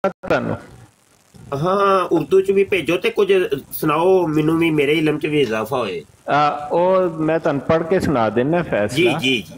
ਤੁਹਾਨੂੰ? ਹਾਂ ਉਰਦੂ ਚ ਵੀ ਭੇਜੋ ਤੇ ਕੁਝ ਸੁਣਾਓ ਮੈਨੂੰ ਵੀ, ਮੇਰੇ ਇਲਮ ਚ ਵੀ ਇਜ਼ਾਫਾ ਹੋਏ। ਉਹ ਮੈਂ ਤੁਹਾਨੂੰ ਪੜ੍ਹ ਕੇ ਸੁਣਾ ਦੇਣਾ ਜੀ ਫੈਸਲਾ। ਜੀ ਜੀ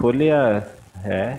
ਖੋਲਿਆ ਹੈ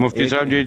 ਮੁਫਤੀ ਸਾਹਿਬ ਜੀ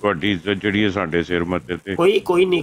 ਤੁਹਾਡੀ ਇੱਜ਼ਤ ਜਿਹੜੀ ਹੈ ਸਾਡੇ ਸਿਰ ਮੱਥੇ ਤੇ ਕੋਈ ਨਹੀਂ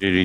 ਜਿਹੜੀ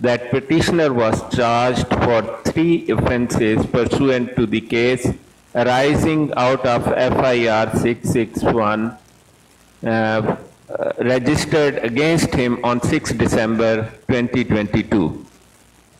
that petitioner was charged for 3 offences pursuant to the case arising out of FIR 661 registered against him on 6 December 2022।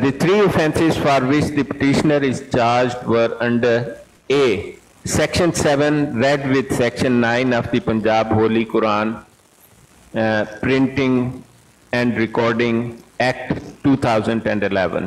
The 3 offences for which the petitioner is charged were under A. Section 7 read with Section 9 of the Punjab Holy Quran Printing and Recording Act 2011।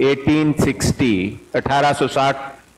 1860 1860,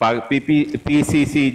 PCC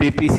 PPC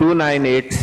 298C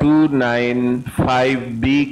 295B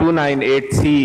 298C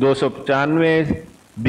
295B,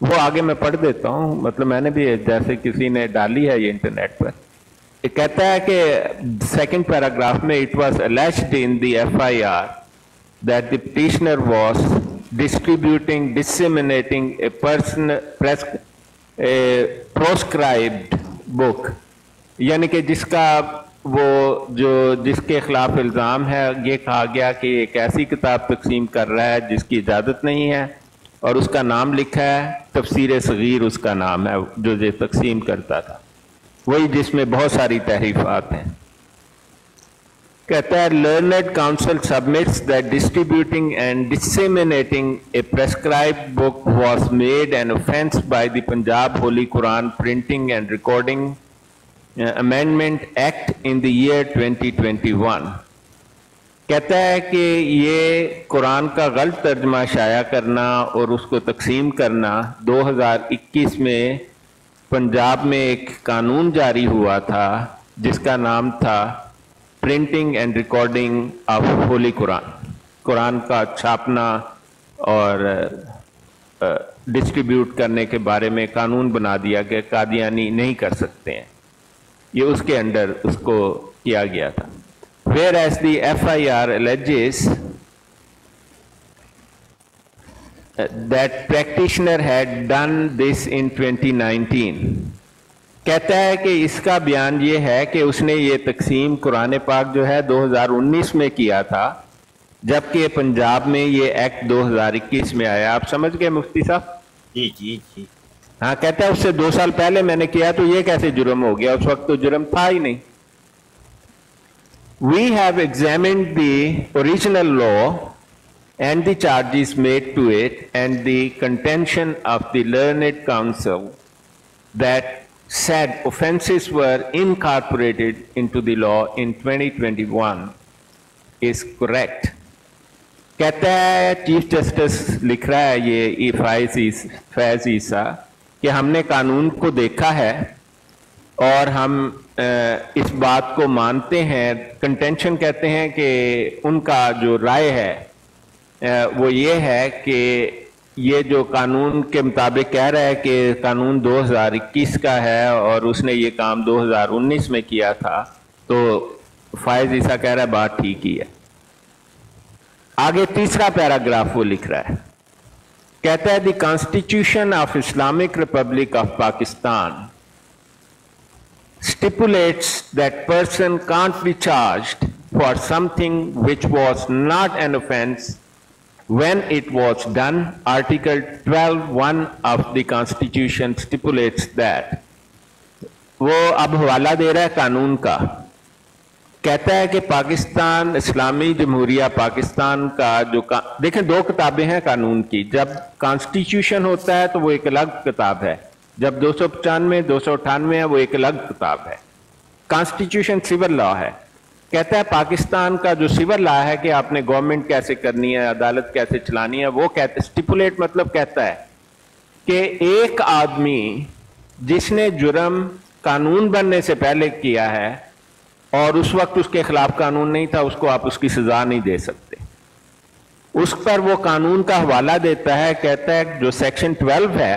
وہ آگے میں پڑھ دیتا ہوں, مطلب میں نے بھی جیسے کسی نے ڈالی ہے یہ انٹرنیٹ پر. یہ کہتا ہے کہ سیکنڈ پیراگراف میں it was alleged in the FIR that the petitioner was distributing, disseminating a proscribed book, یعنی کہ جس کا وہ جس کے خلاف الزام ہے, یہ کہا گیا کہ ایک ایسی کتاب تقسیم کر رہا ہے جس کی اجازت نہیں ہے, اور اس کا نام لکھا ہے تفسیر صغیر, اس کا نام ہے جو یہ تقسیم کرتا تھا, وہی جس میں بہت ساری تحریفات ہیں. کہتا ہے learned counsel submits that distributing and disseminating a prescribed book was made an offence by the Punjab Holy Quran Printing and Recording Amendment Act in the year 2021. کہتا ہے کہ یہ قرآن کا غلط ترجمہ شائع کرنا اور اس کو تقسیم کرنا 2021 میں پنجاب میں ایک قانون جاری ہوا تھا جس کا نام تھا printing and recording of holy Quran. Quran کا چھاپنا اور ڈسٹریبیوٹ کرنے کے بارے میں قانون بنا دیا کہ قادیانی نہیں کر سکتے ہیں, یہ اس کے انڈر اس کو کیا گیا تھا. Whereas the FIR alleges that practitioner had done this in 2019. کہتا ہے کہ اس کا بیان یہ ہے کہ اس نے یہ تقسیم قرآن پاک جو ہے 2019 میں کیا تھا, جبکہ پنجاب میں یہ ایکٹ 2021 میں آیا. آپ سمجھ گئے مفتی صاحب؟ جی جی جی. ہاں, کہتا ہے اس سے 2 سال پہلے میں نے کیا تو یہ کیسے جرم ہو گیا, اس وقت تو جرم تھا ہی نہیں. We have examined the original law and the charges made to it and the contention of the learned counsel that said offences were incorporated into the law in 2021 is correct. کہتا ہے چیف جسٹس لکھ رہا ہے یہ فیض عیسیٰ کہ ہم نے قانون کو دیکھا ہے اور ہم اس بات کو مانتے ہیں. کنٹینشن کہتے ہیں کہ ان کا جو رائے ہے وہ یہ ہے کہ یہ جو قانون کے مطابق کہہ رہا ہے کہ قانون 2021 کا ہے اور اس نے یہ کام 2019 میں کیا تھا, تو فائز عیسیٰ کہہ رہا ہے بات ٹھیک ہی ہے. آگے تیسرا پیراگراف وہ لکھ رہا ہے, کہتا ہے the constitution of Islamic republic of Pakistan stipulates that person can't be charged for something which was not an offense when it was done. Article 12(1) of the Constitution stipulates that. وہ اب حوالہ دے رہا ہے قانون کا, کہتا ہے کہ پاکستان اسلامی جمہوریہ پاکستان کا جو دیکھیں 2 کتابیں ہیں قانون کی. جب کانسٹیٹیوشن ہوتا ہے تو وہ ایک الگ کتاب ہے, جب 295 298 ہے وہ ایک الگ کتاب ہے. کانسٹیٹیوشن سول لا ہے. کہتا ہے پاکستان کا جو سول لا ہے کہ آپ نے گورنمنٹ کیسے کرنی ہے, عدالت کیسے چلانی ہے, وہ کہتے اسٹیپولیٹ مطلب کہتا ہے کہ ایک آدمی جس نے جرم قانون بننے سے پہلے کیا ہے اور اس وقت اس کے خلاف قانون نہیں تھا, اس کو آپ اس کی سزا نہیں دے سکتے. اس پر وہ قانون کا حوالہ دیتا ہے, کہتا ہے جو سیکشن 12 ہے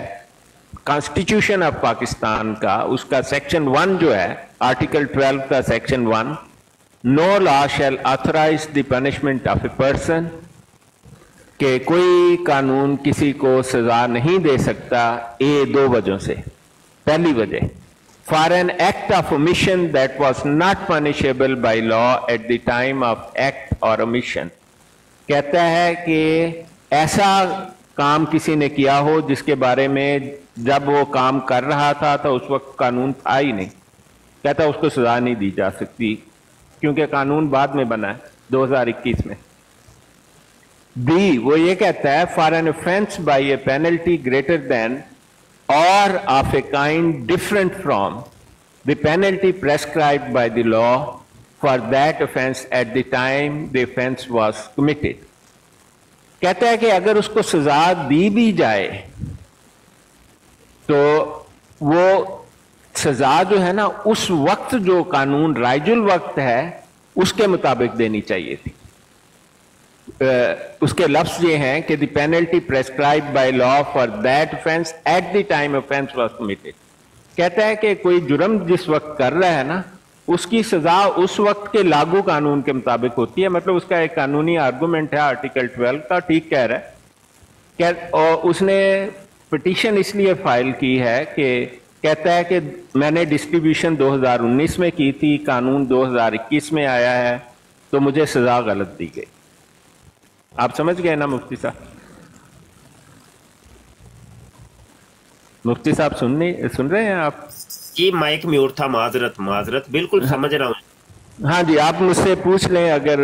کانسٹیٹیوشن آف پاکستان کا, اس کا سیکشن 1 جو ہے آرٹیکل 12 کا section 1, no law shall authorise the punishment of a person, کہ کوئی قانون کسی کو سزا نہیں دے سکتا 2 وجہوں سے. پہلی وجہ, for an act of omission that was not punishable by law at the time of act اور اومیشن. کہتا ہے کہ ایسا کام کسی نے کیا ہو جس کے بارے میں جب وہ کام کر رہا تھا تو اس وقت قانون تھا ہی نہیں. کہتا اس کو سزا نہیں دی جا سکتی کیونکہ قانون بعد میں بنا ہے 2021 میں. بی, وہ یہ کہتا ہے for an offense by a penalty greater than or of a kind different from the penalty prescribed by the law for that offense at the time the offense was committed. کہتا ہے کہ اگر اس کو سزا دی بھی جائے تو وہ سزا جو ہے نا اس وقت جو قانون رائج الوقت ہے اس کے مطابق دینی چاہیے تھی. اس کے لفظ یہ ہیں کہ the penalty prescribed by law for that offense at the time offense was committed. کہتا ہے کہ کوئی جرم جس وقت کر رہا ہے نا اس کی سزا اس وقت کے لاگو قانون کے مطابق ہوتی ہے. مطلب اس کا ایک قانونی آرگومنٹ ہے آرٹیکل 12 کا, ٹھیک کہہ رہا ہے. اور اس نے پٹیشن اس لیے فائل کی ہے کہ کہتا ہے کہ میں نے ڈسٹریبیوشن 2019 میں کی تھی, قانون 2021 میں آیا ہے تو مجھے سزا غلط دی گئی. آپ سمجھ گئے نا مفتی صاحب؟ مفتی صاحب سن رہے ہیں آپ؟ جی مائک میوٹ تھا, معذرت بالکل سمجھ رہا ہوں. ہاں جی, آپ مجھ سے پوچھ لیں اگر,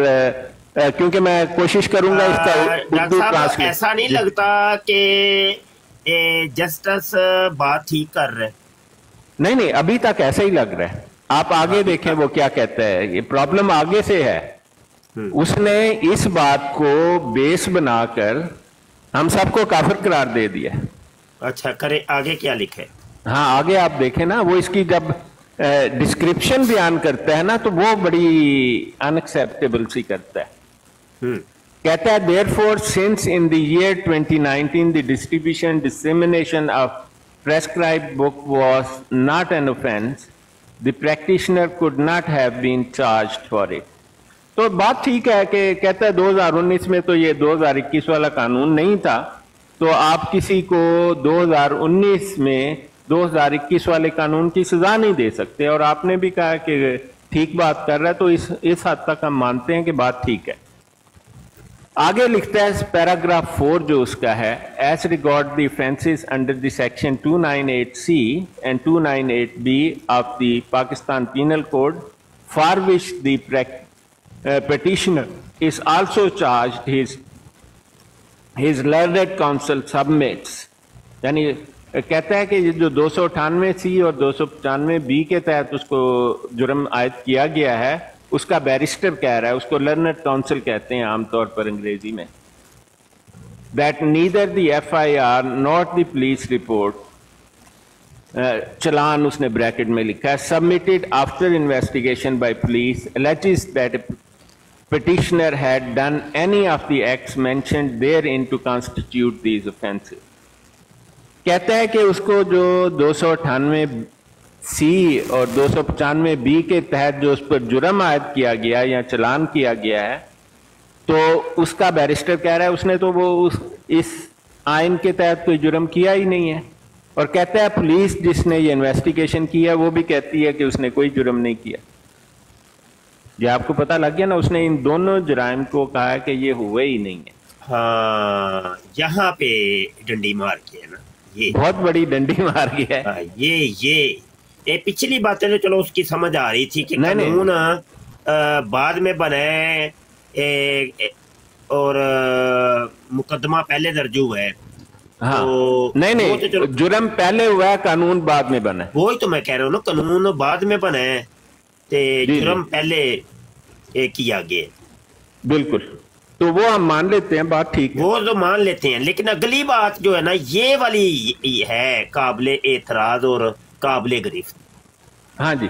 کیونکہ میں کوشش کروں گا اس کا ڈاکٹر صاحب ایسا نہیں لگتا کہ جسٹس بات ٹھیک کر رہے؟ نہیں, ابھی تک ایسا ہی لگ رہا ہے. آپ آگے دیکھیں وہ کیا کہتا ہے. یہ پرابلم آگے سے ہے. اس نے اس بات کو بیس بنا کر ہم سب کو کافر قرار دے دیا. اچھا کرے, آگے کیا لکھے؟ ہاں آگے آپ دیکھیں نا, وہ اس کی جب ڈسکرپشن بیان کرتا ہے نا تو وہ بڑی انیکسیپٹیبل سی کرتا ہے. کہتا ہے therefore since in the year 2019 the distribution dissemination of prescribed book was not an offense, the practitioner could not have been charged for it. تو بات ٹھیک ہے کہ کہتا ہے 2019 میں تو یہ 2021 والا قانون نہیں تھا, تو آپ کسی کو 2019 میں 2021 والے قانون کی سزا نہیں دے سکتے. اور آپ نے بھی کہا کہ ٹھیک بات کر رہا ہے, تو اس حد تک ہم مانتے ہیں کہ بات ٹھیک ہے. آگے لکھتا ہے پیراگراف 4 جو اس کا ہے, as regard the offences under the section 298C and 298B of the Pakistan Penal Code for which the petitioner is also charged, his learned counsel submits. یعنی کہتا ہے کہ جو 298C اور 295B کے تحت اس کو جرم عائد کیا گیا ہے اس کا بیرسٹر کہہ رہا ہے, اس کو لرنڈ کاؤنسل کہتے ہیں عام طور پر انگریزی میں, that neither the FIR nor the police report, چلان اس نے بریکٹ میں لکھا ہے, submitted after investigation by police alleges that petitioner had done any of the acts mentioned therein to constitute these offences. کہتا ہے کہ اس کو جو 298C اور 295B کے تحت جو اس پر جرم عائد کیا گیا یا چلان کیا گیا ہے, تو اس کا بیرسٹر کہہ رہا ہے اس نے تو وہ اس آئین کے تحت کوئی جرم کیا ہی نہیں ہے. اور کہتا ہے پولیس جس نے یہ انویسٹیگیشن کیا وہ بھی کہتی ہے کہ اس نے کوئی جرم نہیں کیا. یہ آپ کو پتہ لگ گیا نا, اس نے ان دونوں جرائم کو کہا کہ یہ ہوئے ہی نہیں ہے. ہاں یہاں پہ ڈنڈی مار کے نا, یہ بہت بڑی ڈنڈی مار گیا ہے. یہ پچھلی باتیں تو چلو اس کی سمجھ آ رہی تھی کہ قانون بعد میں بنے اور مقدمہ پہلے درج ہوا ہے. ہاں نہیں, جرم پہلے ہوا ہے, قانون بعد میں بنا ہے. وہی تو میں کہہ رہا ہوں نا, قانون بعد میں بنا ہے جرم پہلے کیا گیا. بالکل, تو وہ ہم مان لیتے ہیں, بات ٹھیک ہے, وہ تو مان لیتے ہیں. لیکن اگلی بات جو ہے نا یہ والی ہے قابل اعتراض اور قابل گرفت. ہاں جی,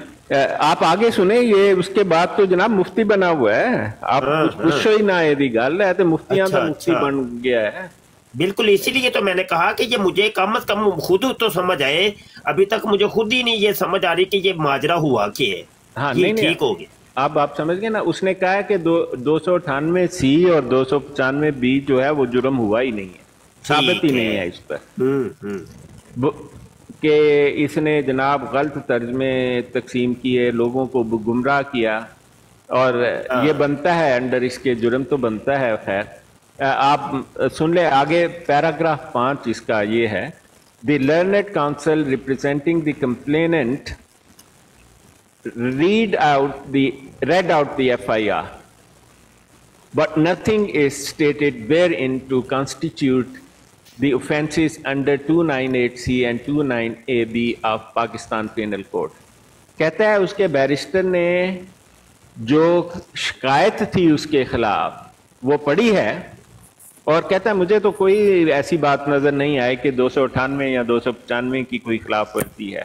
آپ آگے سنیں. یہ اس کے بعد تو جناب مفتی بنا ہوا ہے. آپ پوچھو ہی نہ, یہ گل ہے تو مفتیاں کا مفتی بن گیا ہے. بالکل, اسی لیے تو میں نے کہا کہ یہ مجھے کم از کم خود تو سمجھ آئے. ابھی تک مجھے خود ہی نہیں یہ سمجھ آ رہی کہ یہ ماجرا ہوا کیا ہے. ہاں نہیں, ٹھیک ہو گیا. اب آپ سمجھ گئے نا, اس نے کہا کہ 298C اور 295B جو ہے وہ جرم ہوا ہی نہیں ہے, ثابت ہی نہیں ہے اس پر, کہ اس نے جناب غلط طرز میں تقسیم کیے, لوگوں کو گمراہ کیا, اور یہ بنتا ہے انڈر اس کے جرم تو بنتا ہے. خیر آپ سن لیں آگے پیراگراف 5 اس کا یہ ہے, the learned counsel representing the complainant read out the FIR, but nothing is stated therein to constitute the offences under 298C and 298B of Pakistan Penal Code. کہتا ہے اس کے بیرسٹر نے جو شکایت تھی اس کے خلاف وہ پڑھی ہے, اور کہتا ہے مجھے تو کوئی ایسی بات نظر نہیں آئی کہ 298 یا 295 کی کوئی خلاف ورزی ہے.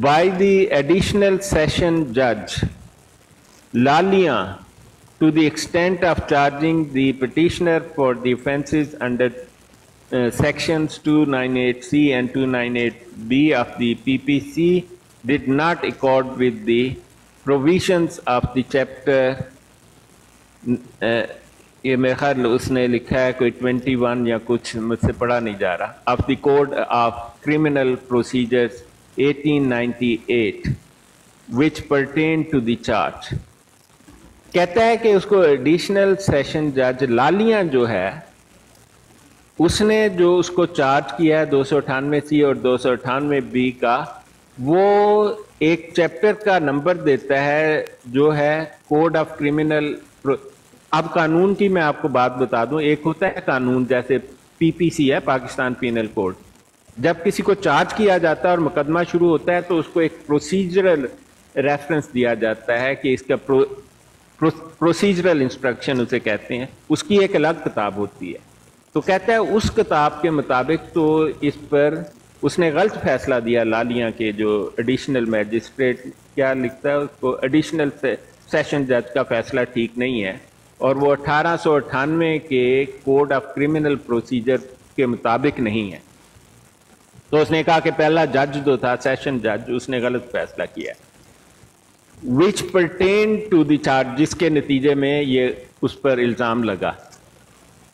by the additional session judge Lalia to the extent of charging the petitioner for the offences under sections 298C and 298B of the PPC did not accord with the provisions of the chapter یہ میرے خیال اس نے لکھا ہے کوئی 21 یا کچھ، مجھ سے پڑھا نہیں جا رہا، of the code of criminal procedures 1898 which pertain to the charge. کہتا ہے کہ اس کو ایڈیشنل سیشن جج لالیاں جو ہے اس نے جو اس کو چارج کیا ہے 298C اور 298B کا، وہ ایک چیپٹر کا نمبر دیتا ہے جو ہے کوڈ آف کرمنل۔ اب قانون کی میں آپ کو بات بتا دوں، ایک ہوتا ہے قانون جیسے PPC ہے پاکستان پینل کوڈ، جب کسی کو چارج کیا جاتا ہے اور مقدمہ شروع ہوتا ہے تو اس کو ایک پروسیجرل ریفرنس دیا جاتا ہے کہ اس کا پروسیجرل انسٹرکشن اسے کہتے ہیں، اس کی ایک الگ کتاب ہوتی ہے۔ تو کہتا ہے اس کتاب کے مطابق تو اس پر اس نے غلط فیصلہ دیا لالیاں کے جو ایڈیشنل میجسٹریٹ کیا لکھتا ہے اس کو ایڈیشنل سیشن جج کا فیصلہ ٹھیک نہیں ہے اور وہ 1898 کے کوڈ آف کرمنل پروسیجر کے مطابق نہیں ہے۔ تو اس نے کہا کہ پہلا جج جو تھا سیشن جج اس نے غلط فیصلہ کیا which pertain to the charge، جس کے نتیجے میں یہ اس پر الزام لگا۔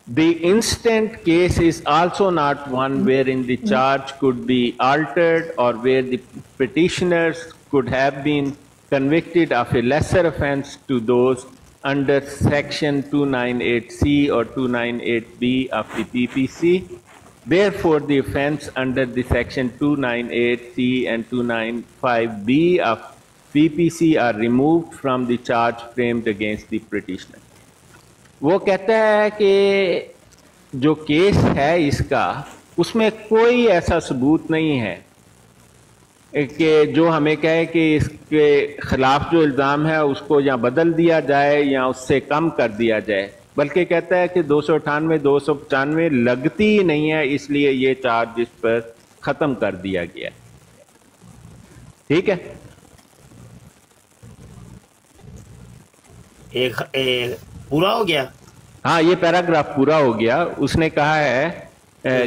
The instant case is also not one wherein the charge could be altered or where the petitioners could have been convicted of a lesser offense to those under section 298C or 298B of the PPC. Therefore, the offense under the section 298C and 295B of PPC are removed from the charge framed against the petitioner. وہ کہتا ہے کہ جو case ہے اس کا اس میں کوئی ایسا ثبوت نہیں ہے کہ جو ہمیں کہے کہ اس کے خلاف جو الزام ہے اس کو یا بدل دیا جائے یا اس سے کم کر دیا جائے، بلکہ کہتا ہے کہ 298 295 لگتی ہی نہیں ہے، اس لیے یہ چارج اس پر ختم کر دیا گیا۔ ٹھیک ہے، پورا ہو گیا؟ ہاں یہ پیراگراف پورا ہو گیا۔ اس نے کہا ہے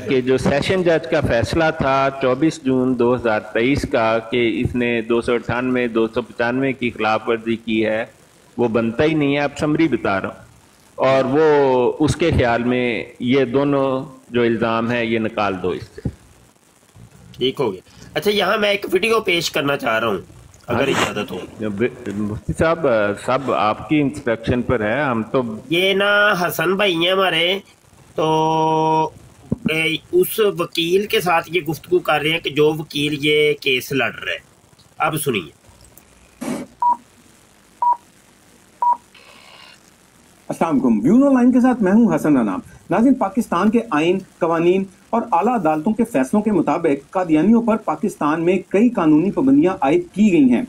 کہ جو سیشن جج کا فیصلہ تھا 24 جون 2023 کا کہ اس نے 298 295 کی خلاف ورزی کی ہے وہ بنتا ہی نہیں ہے، اب سمری بتا رہا ہوں، اور وہ اس کے خیال میں یہ دونوں جو الزام ہیں یہ نکال دو اس سے۔ ٹھیک ہو گیا۔ اچھا یہاں میں ایک ویڈیو پیش کرنا چاہ رہا ہوں اگر اجازت ہو۔ مفتی صاحب سب آپ کی انسٹرکشن پر ہے، ہم تو یہ نا حسن بھائی ہیں ہمارے، تو اس وکیل کے ساتھ یہ گفتگو کر رہے ہیں کہ جو وکیل یہ کیس لڑ رہا ہے۔ اب سنیے۔ السلام علیکم، ویوز آن لائن کے ساتھ میں ہوں حسن رانا۔ ناظرین، پاکستان کے آئین، قوانین اور اعلیٰ عدالتوں کے فیصلوں کے مطابق قادیانیوں پر پاکستان میں کئی قانونی پابندیاں عائد کی گئی ہیں۔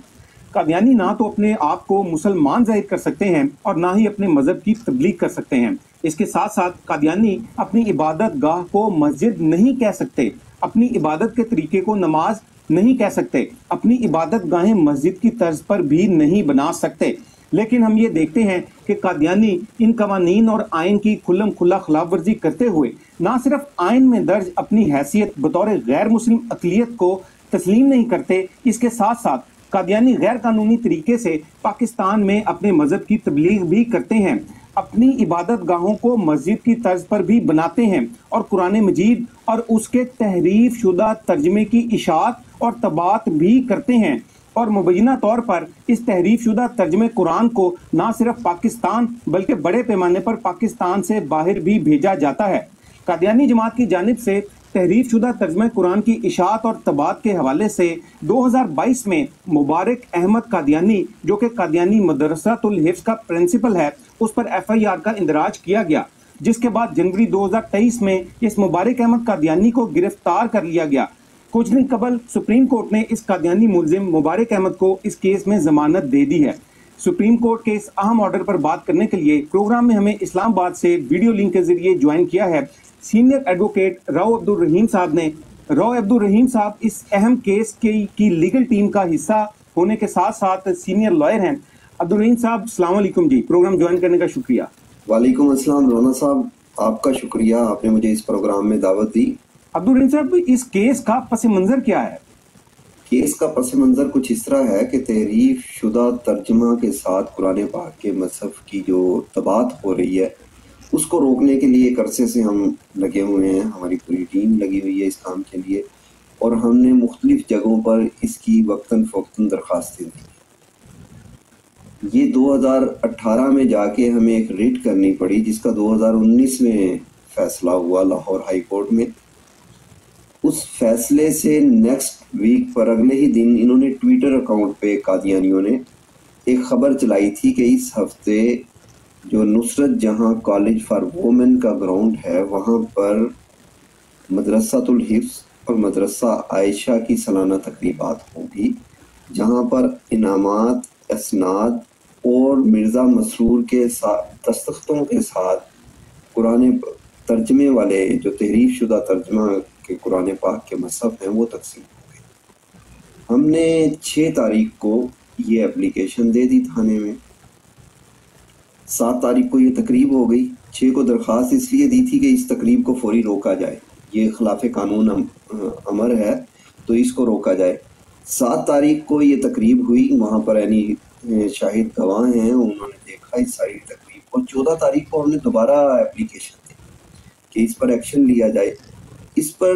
قادیانی نہ تو اپنے آپ کو مسلمان ظاہر کر سکتے ہیں اور نہ ہی اپنے مذہب کی تبلیغ کر سکتے ہیں۔ اس کے ساتھ ساتھ قادیانی اپنی عبادت گاہ کو مسجد نہیں کہہ سکتے، اپنی عبادت کے طریقے کو نماز نہیں کہہ سکتے، اپنی عبادت گاہیں مسجد کی طرز پر بھی نہیں بنا سکتے۔ لیکن ہم یہ دیکھتے ہیں کہ قادیانی ان قوانین اور آئین کی کھلم کھلا خلاف ورزی کرتے ہوئے نہ صرف آئین میں درج اپنی حیثیت بطور غیر مسلم اقلیت کو تسلیم نہیں کرتے، اس کے ساتھ ساتھ قادیانی غیر قانونی طریقے سے پاکستان میں اپنے مذہب کی تبلیغ بھی کرتے ہیں، اپنی عبادت گاہوں کو مسجد کی طرز پر بھی بناتے ہیں اور قرآن مجید اور اس کے تحریف شدہ ترجمے کی اشاعت اور تباعت بھی کرتے ہیں، اور مبینہ طور پر اس تحریف شدہ ترجمہ قرآن کو نہ صرف پاکستان بلکہ بڑے پیمانے پر پاکستان سے باہر بھی بھیجا جاتا ہے۔ قادیانی جماعت کی جانب سے تحریف شدہ ترجمہ قرآن کی اشاعت اور تباعت کے حوالے سے 2022 میں مبارک احمد قادیانی جو کہ قادیانی مدرسۃ الحفظ کا پرنسپل ہے، اس پر FIR کا اندراج کیا گیا۔ جس کے بعد جنوری 2023 میں اس مبارک احمد قادیانی کو گرفتار کر لیا گیا۔ کچھ دن قبل سپریم کورٹ نے اس قادیانی ملزم مبارک احمد کو اس کیس میں ضمانت دے دی ہے۔ سپریم کورٹ کے اس اہم آرڈر پر بات کرنے کے لیے پروگرام میں ہمیں اسلام آباد سے ویڈیو لنک کے ذریعے جوائن کیا ہے سینئر ایڈوکیٹ راؤ عبدالرحیم صاحب نے۔ راؤ عبدالرحیم صاحب اس اہم کیس کی لیگل ٹیم کا حصہ ہونے کے ساتھ ساتھ سینئر لائر ہیں۔ عبدالرحیم صاحب السلام علیکم جی، پروگرام جوائن کرنے کا شکریہ۔ وعلیکم السلام رونا صاحب، آپ کا شکریہ، آپ نے مجھے اس پروگرام میں دعوت دی۔ عبدالرحیم صاحب اس کیس کا پس منظر کیا ہے؟ کیس کا پس منظر کچھ اس طرح ہے کہ تحریف شدہ ترجمہ کے ساتھ قرآن پاک کے مصحف کی جو طباعت ہو رہی ہے اس کو روکنے کے لیے ایک عرصے سے ہم لگے ہوئے ہیں، ہماری پوری ٹیم لگی ہوئی ہے اس کام کے لیے، اور ہم نے مختلف جگہوں پر اس کی وقتاً فوقتاً درخواستیں دی۔ یہ 2018 میں جا کے ہمیں ایک ریٹ کرنی پڑی جس کا 2019 میں فیصلہ ہوا لاہور ہائی کورٹ میں۔ اس فیصلے سے نیکسٹ ویک پر اگلے ہی دن انہوں نے ٹویٹر اکاؤنٹ پہ قادیانیوں نے ایک خبر چلائی تھی کہ اس ہفتے جو نصرت جہاں کالج فار وومن کا گراؤنڈ ہے وہاں پر مدرسۃ الحفظ اور مدرسہ عائشہ کی سالانہ تقریبات ہوگی، جہاں پر انعامات، اسناد اور مرزا مسرور کے دستخطوں کے ساتھ قرآن ترجمے والے جو تحریف شدہ ترجمہ کے قرآن پاک کے مصحف ہیں وہ تقسیم ہو گئے۔ ہم نے 6 تاریخ کو یہ اپلیکیشن دے دی تھانے میں، 7 تاریخ کو یہ تقریب ہو گئی، 6 کو درخواست اس لیے دی تھی کہ اس تقریب کو فوری روکا جائے، یہ خلاف قانون امر ہے تو اس کو روکا جائے۔ 7 تاریخ کو یہ تقریب ہوئی، وہاں پر یعنی شاہد گواہ ہیں، انہوں نے دیکھا اس ساری تقریب کو۔ 14 تاریخ کو ہم نے دوبارہ اپلیکیشن دی کہ اس پر ایکشن لیا جائے۔ اس پر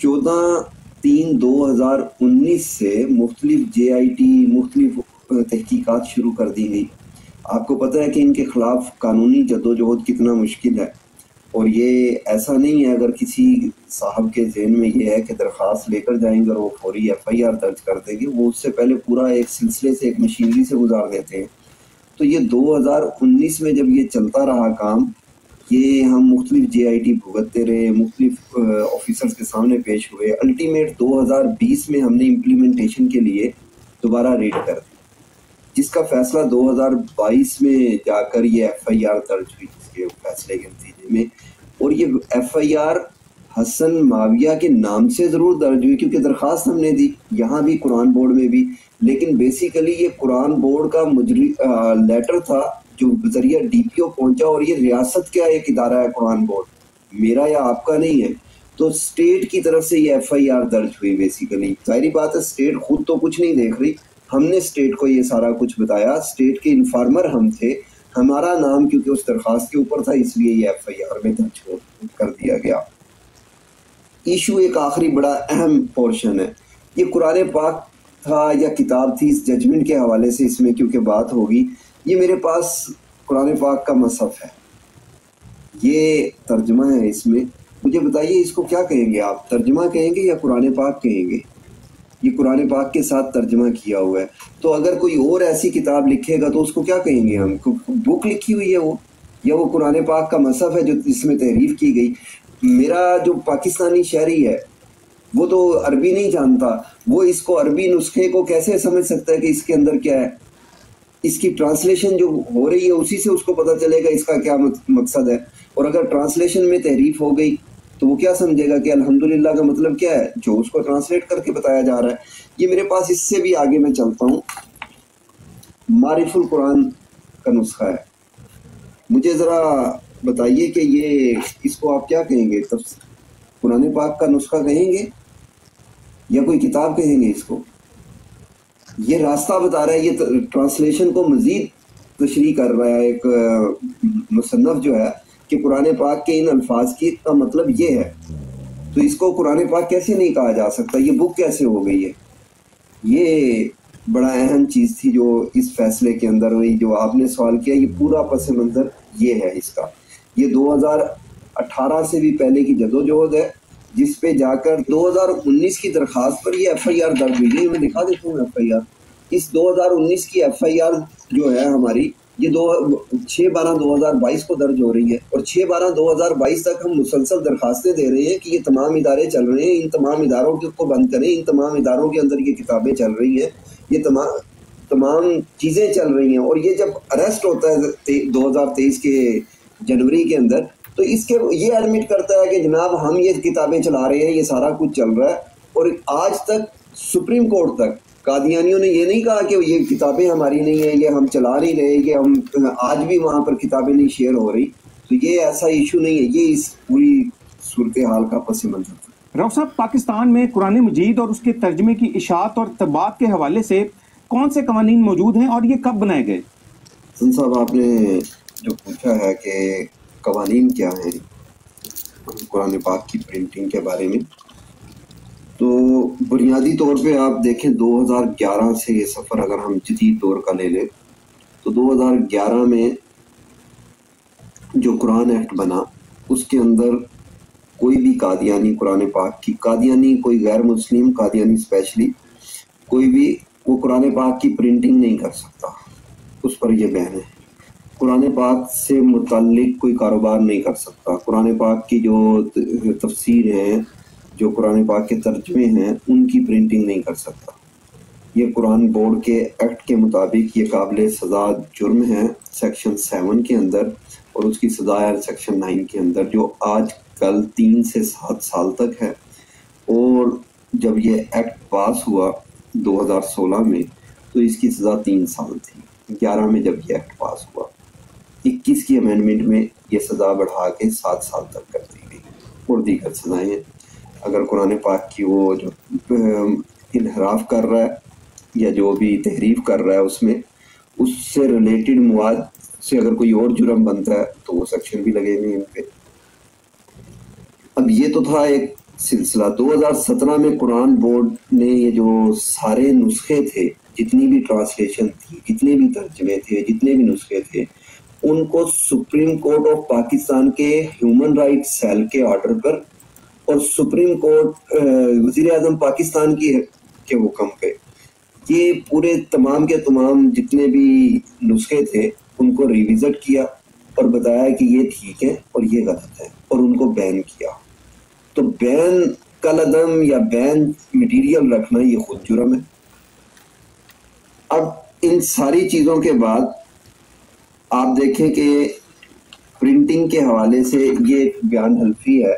14/3/2019 سے مختلف JIT مختلف تحقیقات شروع کر دی گئی۔ آپ کو پتہ ہے کہ ان کے خلاف قانونی جدوجہد کتنا مشکل ہے، اور یہ ایسا نہیں ہے اگر کسی صاحب کے ذہن میں یہ ہے کہ درخواست لے کر جائیں گے اور وہ فوری FIR درج کر دیں گے، وہ اس سے پہلے پورا ایک سلسلے سے ایک مشینری سے گزار دیتے ہیں۔ تو یہ 2019 میں جب یہ چلتا رہا کام، یہ ہم مختلف JIT بھگتتے رہے، مختلف آفیسرز کے سامنے پیش ہوئے، الٹیمیٹ 2020 میں ہم نے امپلیمنٹیشن کے لیے دوبارہ ریڈ کر دی، جس کا فیصلہ 2022 میں جا کر یہ FIR درج ہوئی اس کے فیصلے کے نتیجے میں۔ اور یہ FIR حسن معاویہ کے نام سے ضرور درج ہوئی کیونکہ درخواست ہم نے دی یہاں بھی قرآن بورڈ میں بھی، لیکن بیسیکلی یہ قرآن بورڈ کا لیٹر تھا جو ذریعہ DPO پہنچا، اور یہ ریاست کا ایک ادارہ ہے قرآن بورڈ، میرا یا آپ کا نہیں ہے، تو اسٹیٹ کی طرف سے یہ FIR درج ہوئی۔ بیسیکلی ظاہری بات ہے اسٹیٹ خود تو کچھ نہیں دیکھ رہی، ہم نے اسٹیٹ کو یہ سارا کچھ بتایا، اسٹیٹ کے انفارمر ہم تھے، ہمارا نام کیونکہ اس درخواست کے اوپر تھا اس لیے یہ FIR میں درج کر دیا گیا۔ ایشو ایک آخری بڑا اہم پورشن ہے، یہ قرآن پاک تھا یا کتاب تھی، اس ججمنٹ کے حوالے سے اس میں کیونکہ بات ہوگی۔ یہ میرے پاس قرآن پاک کا مصحف ہے، یہ ترجمہ ہے، اس میں مجھے بتائیے اس کو کیا کہیں گے آپ، ترجمہ کہیں گے یا قرآن پاک کہیں گے؟ یہ قرآن پاک کے ساتھ ترجمہ کیا ہوا ہے، تو اگر کوئی اور ایسی کتاب لکھے گا تو اس کو کیا کہیں گے ہم؟ بک لکھی ہوئی ہے وہ، یا وہ قرآن پاک کا مصحف ہے جو اس میں تحریف کی گئی؟ میرا جو پاکستانی شہری ہے وہ تو عربی نہیں جانتا، وہ اس کو عربی نسخے کو کیسے سمجھ سکتا ہے کہ اس کے اندر کیا ہے؟ اس کی ٹرانسلیشن جو ہو رہی ہے اسی سے اس کو پتہ چلے گا اس کا کیا مقصد ہے، اور اگر ٹرانسلیشن میں تحریف ہو گئی تو وہ کیا سمجھے گا کہ الحمدللہ کا مطلب کیا ہے، جو اس کو ٹرانسلیٹ کر کے بتایا جا رہا ہے۔ یہ میرے پاس اس سے بھی آگے میں چلتا ہوں، معرف القرآن کا نسخہ ہے، مجھے ذرا بتائیے کہ یہ اس کو آپ کیا کہیں گے، قرآن پاک کا نسخہ کہیں گے یا کوئی کتاب کہیں گے اس کو؟ یہ راستہ بتا رہا ہے، یہ ٹرانسلیشن کو مزید تشریح کر رہا ہے ایک مصنف جو ہے کہ قرآن پاک کے ان الفاظ کی کا مطلب یہ ہے، تو اس کو قرآن پاک کیسے نہیں کہا جا سکتا، یہ بک کیسے ہو گئی ہے؟ یہ بڑا اہم چیز تھی جو اس فیصلے کے اندر ہوئی، جو آپ نے سوال کیا، یہ پورا پس منظر یہ ہے اس کا۔ یہ 2018 سے بھی پہلے کی جدوجہد ہے، جس پہ جا کر 2019 کی درخواست پر یہ FIR درج ہوئی ہے۔ میں دکھا دیتا ہوں FIR، اس 2019 کی FIR جو ہے ہماری یہ 6/12/2022 کو درج ہو رہی ہے، اور 6/12/2022 تک ہم مسلسل درخواستیں دے رہے ہیں کہ یہ تمام ادارے چل رہے ہیں، ان تمام اداروں کو بند کریں، ان تمام اداروں کے اندر یہ کتابیں چل رہی ہیں، یہ تمام چیزیں چل رہی ہیں. اور یہ جب اریسٹ ہوتا ہے 2023 کے جنوری کے اندر، تو اس کے یہ ایڈمٹ کرتا ہے کہ جناب ہم یہ کتابیں چلا رہے ہیں، یہ سارا کچھ چل رہا ہے. اور آج تک سپریم کورٹ تک قادیانیوں نے یہ نہیں کہا کہ یہ کتابیں ہماری نہیں ہیں، یہ ہم چلا نہیں رہے، یہ ہم آج بھی وہاں پر کتابیں نہیں شیئر ہو رہی. تو یہ ایسا ایشو نہیں ہے، یہ اس پوری صورتحال کا پس منظر تھا. رؤف صاحب، پاکستان میں قرآن مجید اور اس کے ترجمے کی اشاعت اور طباعت کے حوالے سے کون سے قوانین موجود ہیں اور یہ کب بنائے گئے؟ حسن صاحب، آپ نے جو پوچھا ہے کہ قوانین کیا ہیں قرآن پاک کی پرنٹنگ کے بارے میں، تو بنیادی طور پہ آپ دیکھیں 2011 سے یہ سفر اگر ہم جدید دور کا لے لیں تو 2011 میں جو قرآن ایکٹ بنا اس کے اندر کوئی بھی قادیانی قرآن پاک کی، قادیانی کوئی غیر مسلم قادیانی اسپیشلی، کوئی بھی وہ قرآن پاک کی پرنٹنگ نہیں کر سکتا، اس پر یہ بین ہے. قرآن پاک سے متعلق کوئی کاروبار نہیں کر سکتا. قرآن پاک کی جو تفسیر ہے، جو قرآن پاک کے ترجمے ہیں، ان کی پرنٹنگ نہیں کر سکتا. یہ قرآن بورڈ کے ایکٹ کے مطابق یہ قابل سزا جرم ہے سیکشن 7 کے اندر، اور اس کی سزا ہے سیکشن 9 کے اندر، جو آج کل 3 سے 7 سال تک ہے. اور جب یہ ایکٹ پاس ہوا 2016 میں تو اس کی سزا 3 سال تھی. 11 میں جب یہ ایکٹ پاس ہوا، 21 کی امینڈمنٹ میں یہ سزا بڑھا کے 7 سال تک کر دی گئی. اور دیگر سزائیں اگر قرآن پاک کی وہ جو انحراف کر رہا ہے یا جو بھی تحریف کر رہا ہے اس سے ریلیٹڈ مواد سے اگر کوئی اور جرم بنتا ہے تو وہ سیکشن بھی لگے ہوئے ان پہ. اب یہ تو تھا ایک سلسلہ. 2017 میں قرآن بورڈ نے یہ جو سارے نسخے تھے، جتنی بھی ٹرانسلیشن تھی، جتنے بھی ترجمے تھے، جتنے بھی نسخے تھے، ان کو سپریم کورٹ آف پاکستان کے ہیومن رائٹ سیل کے آرڈر پر اور سپریم کورٹ وزیر اعظم پاکستان کے حکم پہ یہ پورے تمام کے تمام جتنے بھی نسخے تھے ان کو ریویزٹ کیا اور بتایا کہ یہ ٹھیک ہے اور یہ غلط ہے، اور ان کو بین کیا. تو بین کالعدم یا بین مٹیریل رکھنا یہ خود جرم ہے. اب ان ساری چیزوں کے بعد آپ دیکھیں کہ پرنٹنگ کے حوالے سے یہ بیان حلفی ہے،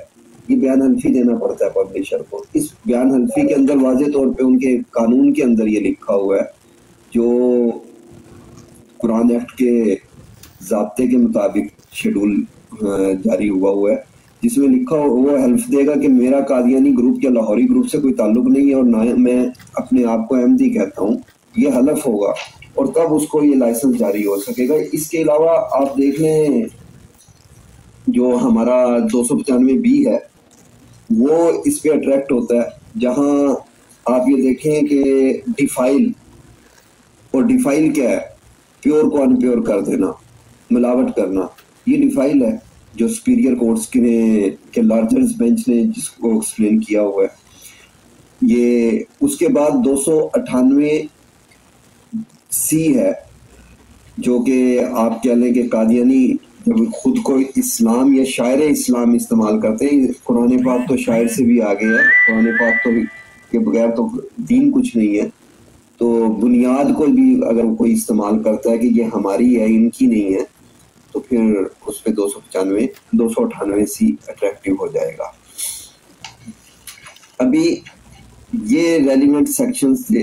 یہ بیان حلفی دینا پڑتا ہے پبلشر کو. اس بیان حلفی کے اندر واضح طور پہ ان کے قانون کے اندر یہ لکھا ہوا ہے جو قرآن ایکٹ کے ضابطے کے مطابق شیڈول جاری ہوا ہے، جس میں لکھا وہ حلف دے گا کہ میرا قادیانی گروپ یا لاہوری گروپ سے کوئی تعلق نہیں ہے اور نہ میں اپنے آپ کو احمدی کہتا ہوں. یہ حلف ہوگا اور تب اس کو یہ لائسنس جاری ہو سکے گا. اس کے علاوہ آپ دیکھ لیں جو ہمارا 295B ہے وہ اس پہ اٹریکٹ ہوتا ہے، جہاں آپ یہ دیکھیں کہ ڈیفائل، اور ڈیفائل کیا ہے؟ پیور کو ان پیور کر دینا، ملاوٹ کرنا. یہ ڈیفائل ہے جو سپیریئر کورٹس کے لارجر بینچ نے جس کو ایکسپلین کیا ہوا ہے. یہ اس کے بعد 298C ہے جو کہ آپ کہہ لیں کہ قادیانی جب خود کو اسلام یا شاعر اسلام استعمال کرتے ہیں. قرآن پاک تو شاعر سے بھی آگے ہے، قرآن پاک تو کے بغیر تو دین کچھ نہیں ہے. تو بنیاد کو بھی اگر کوئی استعمال کرتا ہے کہ یہ ہماری ہے ان کی نہیں ہے، تو پھر اس پہ 298C اٹریکٹیو ہو جائے گا. ابھی یہ ریلیونٹ سیکشنز تھے.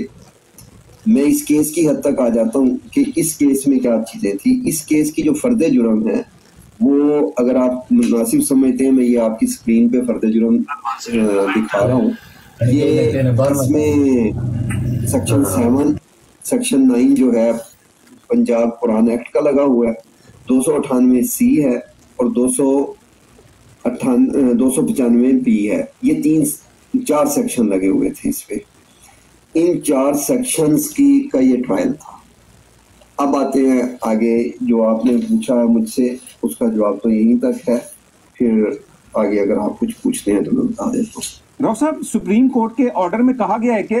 میں اس کیس کی حد تک آ جاتا ہوں کہ اس کیس میں کیا چیزیں تھیں. اس کیس کی جو فرد جرم ہے وہ اگر آپ مناسب سمجھتے ہیں، میں یہ آپ کی اسکرین پہ فرد جرم دکھا رہا ہوں. یہ اس میں سیکشن 7 سیکشن 9 جو ہے پنجاب قرآن ایکٹ کا لگا ہوا ہے، 298C ہے اور 295B ہے. یہ 4 سیکشن لگے ہوئے تھے اس پہ. ان 4 سیکشنز کا یہ ٹرائل تھا. اب آتے ہیں آگے جو آپ نے پوچھا ہے مجھ سے، اس کا جواب تو یہیں تک ہے. پھر آگے اگر آپ کچھ پوچھتے ہیں تو میں بتا دیتا ہوں. رؤف صاحب، سپریم کورٹ کے آرڈر میں کہا گیا ہے کہ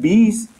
20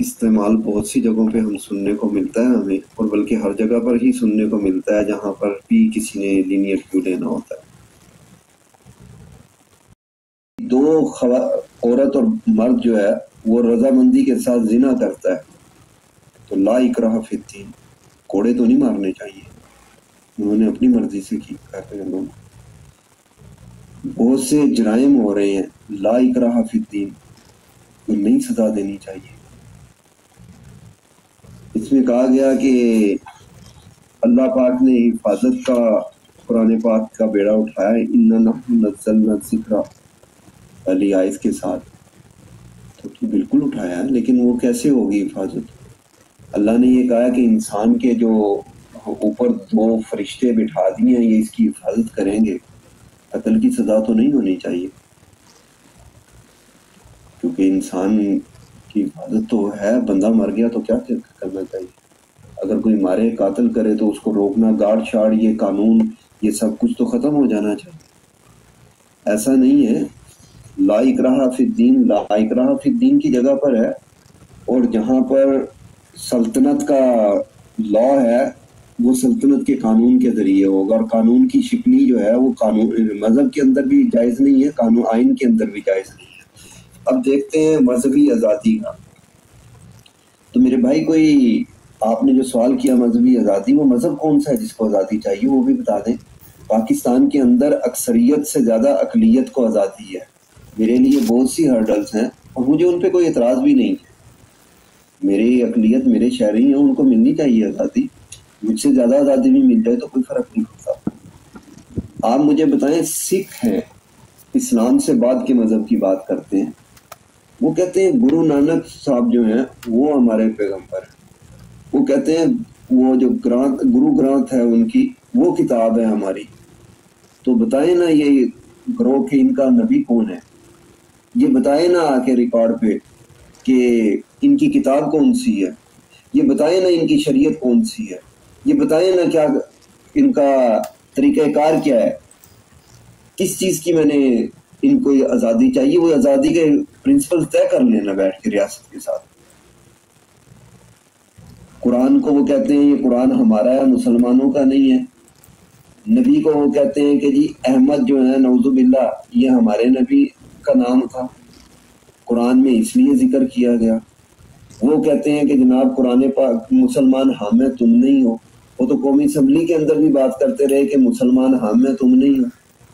استعمال بہت سی جگہوں پہ ہم سننے کو ملتا ہے ہمیں، اور بلکہ ہر جگہ پر ہی سننے کو ملتا ہے جہاں پر بھی کسی نے لینئر کیو لینا ہوتا ہے۔ دو عورت اور مرد جو ہے وہ رضامندی کے ساتھ زنا کرتا ہے تو لا اکراہ فی الدین، کوڑے تو نہیں مارنے چاہیے، انہوں نے اپنی مرضی سے کی کر رہے ہیں لوگ۔ بہت سے جرائم ہو رہے ہیں، لا اکراہ فی الدین، تو نہیں سزا دینی چاہیے۔ اس میں کہا گیا کہ اللہ پاک نے حفاظت کا قرآن پاک کا بیڑا اٹھایا ہے، اِنَّا نَحْنُ نَزَّلْنَا الذِّکْرَ علی آیت کے ساتھ، تو بالکل اٹھایا ہے، لیکن وہ کیسے ہوگی حفاظت؟ اللہ نے یہ کہا کہ انسان کے جو اوپر دو فرشتے بٹھا دیے ہیں، یہ اس کی حفاظت کریں گے، قتل کی سزا تو نہیں ہونی چاہیے، کیونکہ انسان کی حفاظت تو ہے، بندہ مر گیا تو کیا کرنا چاہیے؟ اگر کوئی مارے قاتل کرے تو اس کو روکنا، گاڑ چھاڑ، یہ قانون، یہ سب کچھ تو ختم ہو جانا چاہیے۔ ایسا نہیں ہے، لا اکراہ فی الدین، لا اکراہ فی الدین کی جگہ پر ہے، اور جہاں پر سلطنت کا لا ہے وہ سلطنت کے قانون کے ذریعے ہوگا، اور قانون کی شکنی جو ہے وہ قانون مذہب کے اندر بھی جائز نہیں ہے، قانون آئین کے اندر بھی جائز نہیں ہے۔ اب دیکھتے ہیں مذہبی آزادی کا، تو میرے بھائی کوئی آپ نے جو سوال کیا مذہبی آزادی، وہ مذہب کون سا ہے جس کو آزادی چاہیے وہ بھی بتا دیں۔ پاکستان کے اندر اکثریت سے زیادہ اقلیت کو آزادی ہے، میرے لیے بہت سی ہرڈلز ہیں اور مجھے ان پہ کوئی اعتراض بھی نہیں ہے، میری اقلیت میرے شہری ہیں، ان کو ملنی چاہیے آزادی، مجھ سے زیادہ آزادی بھی مل جائے تو کوئی فرق نہیں پڑتا۔ آپ مجھے بتائیں، سکھ ہیں، اسلام سے بعد کے مذہب کی بات کرتے ہیں، وہ کہتے ہیں گرو نانک صاحب جو ہیں وہ ہمارے پیغمبر ہیں، وہ کہتے ہیں وہ جو گرو گرانتھ ہے ان کی وہ کتاب ہے ہماری، تو بتائیں نا یہ گروہ کہ ان کا نبی کون ہے، یہ بتائیں نا آ کے ریکارڈ پہ کہ ان کی کتاب کون سی ہے، یہ بتائیں نا ان کی شریعت کون سی ہے، یہ بتائیں نا کیا ان کا طریقہ کار کیا ہے، کس چیز کی میں نے ان کو آزادی چاہیے، وہ آزادی کے پرنسپل طے کر لینا بیٹھ کے ریاست کے ساتھ۔ قرآن کو وہ کہتے ہیں یہ قرآن ہمارا ہے، مسلمانوں کا نہیں ہے، نبی کو وہ کہتے ہیں کہ جی احمد جو ہے نعوذ باللہ یہ ہمارے نبی کا نام تھا، قرآن میں اس لیے ذکر کیا گیا، وہ کہتے ہیں کہ جناب قرآن پاک مسلمان ہم ہیں تم نہیں ہو، وہ تو قومی اسمبلی کے اندر بھی بات کرتے رہے کہ مسلمان ہم ہیں تم نہیں ہو،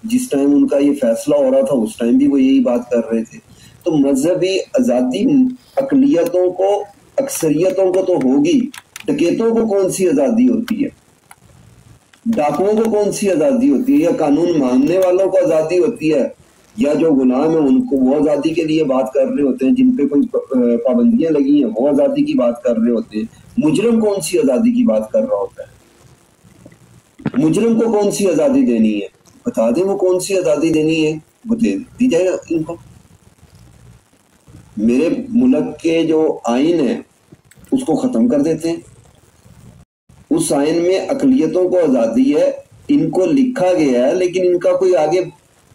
جس ٹائم ان کا یہ فیصلہ ہو رہا تھا اس ٹائم بھی وہ یہی بات کر رہے تھے۔ تو مذہبی آزادی اقلیتوں کو، اکثریتوں کو تو ہوگی، ڈکیتوں کو کون سی آزادی ہوتی ہے، ڈاکوؤں کو کون سی آزادی ہوتی ہے، یا قانون ماننے والوں کو آزادی ہوتی ہے، یا جو غلام ہیں ان کو وہ آزادی کے لیے بات کر رہے ہوتے ہیں، جن پہ کوئی پابندیاں لگی ہیں وہ آزادی کی بات کر رہے ہوتے ہیں۔ مجرم کون سی آزادی کی بات کر رہا ہوتا ہے، مجرم کو کون سی آزادی دینی ہے، بتا دیں وہ کون سی آزادی دینی ہے، وہ دے دی جائے ان کو۔ میرے ملک کے جو آئین ہے اس کو ختم کر دیتے ہیں، اس آئین میں اقلیتوں کو آزادی ہے، ان کو لکھا گیا ہے، لیکن ان کا کوئی آگے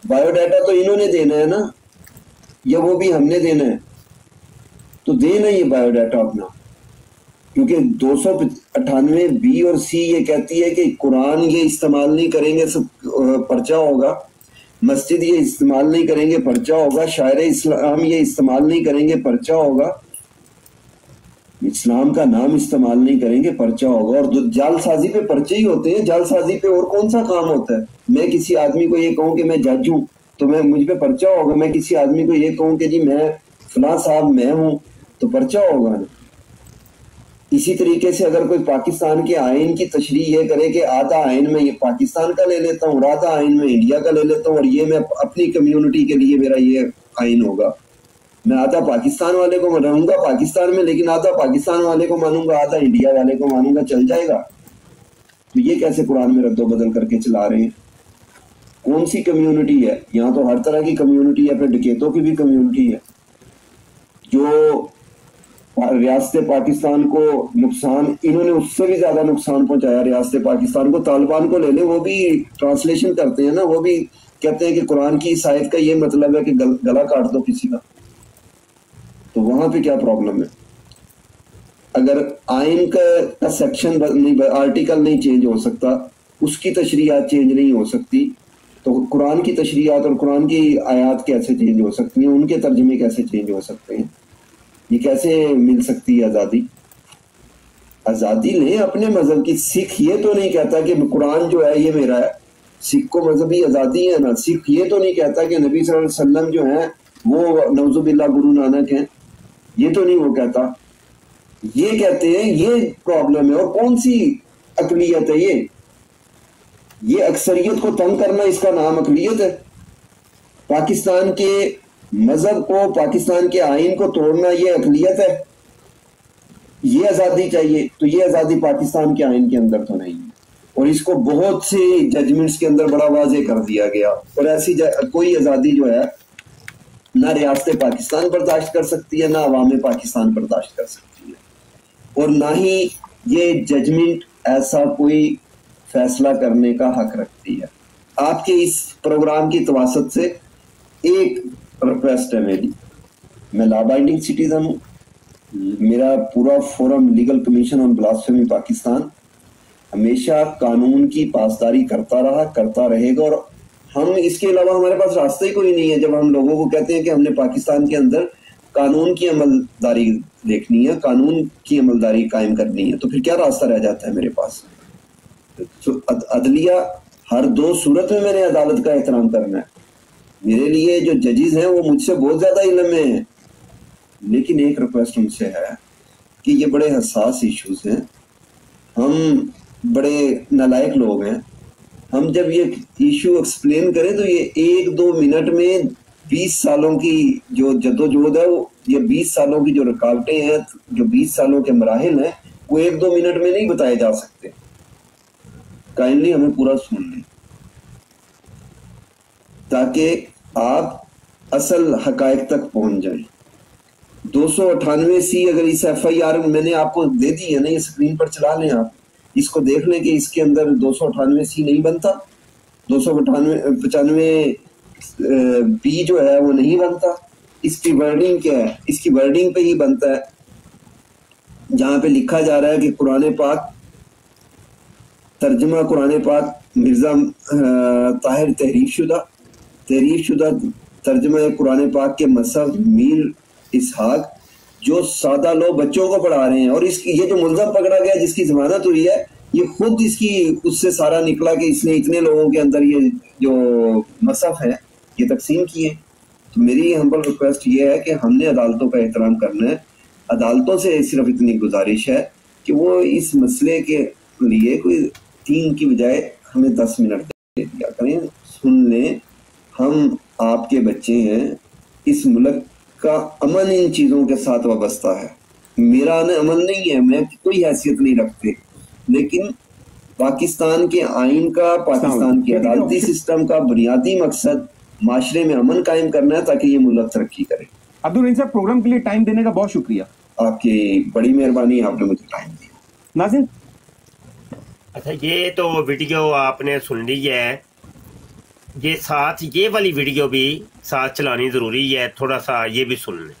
بایو ڈیٹا تو انہوں نے دینا ہے نا، یا وہ بھی ہم نے دینا ہے، تو دینا یہ بایو ڈیٹا اپنا، کیونکہ 298 بی اور سی یہ کہتی ہے کہ قرآن یہ استعمال نہیں کریں گے پرچہ ہوگا، مسجد یہ استعمال نہیں کریں گے پرچہ ہوگا، شاعر اسلام یہ استعمال نہیں کریں گے پرچہ ہوگا، اسلام کا نام استعمال نہیں کریں گے پرچہ ہوگا، اور جعل سازی پہ پرچے ہی ہوتے ہیں، جعل سازی پہ اور کون سا کام ہوتا ہے؟ میں کسی آدمی کو یہ کہوں کہ میں جج ہوں تو مجھ پہ پرچہ ہوگا، میں کسی آدمی کو یہ کہوں کہ جی میں فلاں صاحب میں ہوں تو پرچہ ہوگا نا۔ اسی طریقے سے اگر کوئی پاکستان کے آئین کی تشریح یہ کرے کہ آدھا آئین میں یہ پاکستان کا لے لیتا ہوں اور آدھا آئین میں انڈیا کا لے لیتا ہوں، اور یہ میں اپنی کمیونٹی کے لیے میرا یہ آئین ہوگا، میں آدھا پاکستان والے کو رہوں گا پاکستان میں، لیکن آدھا پاکستان والے کو مانوں گا، آدھا انڈیا والے کو مانوں گا، چل جائے گا؟ تو یہ کیسے قرآن میں رد و بدل کر کے چلا رہے ہیں؟ کون سی کمیونٹی ہے؟ یہاں تو ہر طرح کی کمیونٹی ہے، پھر ڈکیتوں کی بھی کمیونٹی ہے، جو ریاست پاکستان کو نقصان، انہوں نے اس سے بھی زیادہ نقصان پہنچایا ریاست پاکستان کو۔ طالبان کو لے لیں، وہ بھی ٹرانسلیشن کرتے ہیں نا، وہ بھی کہتے ہیں کہ قرآن کی اس آیت کا یہ مطلب ہے کہ گلا کاٹ دو کسی کا، تو وہاں پہ کیا پرابلم ہے؟ اگر آئین کا سیکشن نہیں، آرٹیکل نہیں چینج ہو سکتا، اس کی تشریحات چینج نہیں ہو سکتی، تو قرآن کی تشریحات اور قرآن کی آیات کیسے چینج ہو سکتی ہیں، ان کے ترجمے کیسے چینج ہو سکتے ہیں؟ یہ کیسے مل سکتی ہے آزادی؟ آزادی لیں اپنے مذہب کی. سکھ یہ تو نہیں کہتا کہ قرآن جو ہے یہ میرا ہے، سکھ کو مذہبی آزادی ہے نا. سکھ یہ تو نہیں کہتا کہ نبی صلی اللہ علیہ وسلم جو ہیں وہ نعوذ باللہ گرو نانک ہیں، یہ تو نہیں وہ کہتا. یہ کہتے ہیں یہ پرابلم ہے. اور کون سی اقلیت ہے یہ اکثریت کو تنگ کرنا، اس کا نام اقلیت ہے؟ پاکستان کے مذہب کو، پاکستان کے آئین کو توڑنا یہ اقلیت ہے؟ یہ آزادی چاہیے تو یہ آزادی پاکستان کے آئین کے اندر تو نہیں ہے. اور اس کو بہت سی ججمنٹس کے اندر بڑا واضح کر دیا گیا. اور ایسی کوئی آزادی جو ہے نہ ریاست پاکستان برداشت کر سکتی ہے، نہ عوام پاکستان برداشت کر سکتی ہے، اور نہ ہی یہ ججمنٹ ایسا کوئی فیصلہ کرنے کا حق رکھتی ہے. آپ کے اس پروگرام کی تواسط سے ایک ریکویسٹ ہے میری. میں لا بائنڈنگ سٹیزن ہوں. میرا پورا فورم لیگل کمیشن آن بلاسفیمی پاکستان ہمیشہ قانون کی پاسداری کرتا رہا، کرتا رہے گا. اور ہم اس کے علاوہ ہمارے پاس راستہ ہی کوئی نہیں ہے. جب ہم لوگوں کو کہتے ہیں کہ ہم نے پاکستان کے اندر قانون کی عملداری دیکھنی ہے، قانون کی عملداری قائم کرنی ہے، تو پھر کیا راستہ رہ جاتا ہے میرے پاس؟ عدلیہ ہر دو صورت میں نے عدالت کا احترام کرنا ہے. میرے لیے جو ججز ہیں وہ مجھ سے بہت زیادہ علم میں ہیں. لیکن ایک ریکویسٹ ان سے ہے کہ یہ بڑے حساس ایشوز ہیں. ہم بڑے نالائق لوگ ہیں. ہم جب یہ ایشو ایکسپلین کریں تو یہ 1-2 منٹ میں 20 سالوں کی جو جدوجہد ہے، یہ 20 سالوں کی جو رکاوٹیں ہیں، جو 20 سالوں کے مراحل ہیں، وہ 1-2 منٹ میں نہیں بتائے جا سکتے. کائنڈلی ہمیں پورا سن لیں تاکہ آپ اصل حقائق تک پہنچ جائیں. 298 اگر اس ایف آئی آر میں نے آپ کو دے دی ہے نا، یہ اسکرین پر چلا لیں، آپ اس کو دیکھ لیں کہ اس کے اندر 298 نہیں بنتا، 295 بی جو ہے وہ نہیں بنتا. اس کی ورڈنگ کیا ہے؟ اس کی ورڈنگ پہ ہی بنتا ہے جہاں پہ لکھا جا رہا ہے کہ قرآن پاک ترجمہ، قرآن پاک مرزا طاہر تحریف شدہ ترجمہ قرآن پاک کے مصحف میر اسحاق جو سادہ لوگ بچوں کو پڑھا رہے ہیں. اور یہ جو ملزم پکڑا گیا جس کی ضمانت ہوئی ہے، یہ خود اس سے سارا نکلا کہ اس نے اتنے لوگوں کے اندر یہ جو مصحف ہے یہ تقسیم کیے. تو میری ہمبل ریکویسٹ یہ ہے کہ ہم نے عدالتوں کا احترام کرنا ہے. عدالتوں سے صرف اتنی گزارش ہے کہ وہ اس مسئلے کے لیے کوئی 3 کی بجائے ہمیں 10 منٹ دے دیا کریں. سن لیں، ہم آپ کے بچے ہیں. اس ملک کا امن ان چیزوں کے ساتھ وابستہ ہے. میرا امن نہیں ہے، میں کوئی حیثیت نہیں رکھتے، لیکن پاکستان کے آئین کا، پاکستان کے عدالتی سسٹم کا بنیادی مقصد معاشرے میں امن قائم کرنا ہے تاکہ یہ ملک ترقی کرے. عبدالرحیم صاحب، پروگرام کے لیے ٹائم دینے کا بہت شکریہ. آپ کی بڑی مہربانی، آپ نے مجھے ٹائم دیا. ناظرین، اچھا یہ تو ویڈیو آپ نے سن لی ہے، یہ ساتھ یہ والی ویڈیو بھی ساتھ چلانی ضروری ہے، تھوڑا سا یہ بھی سن لیں.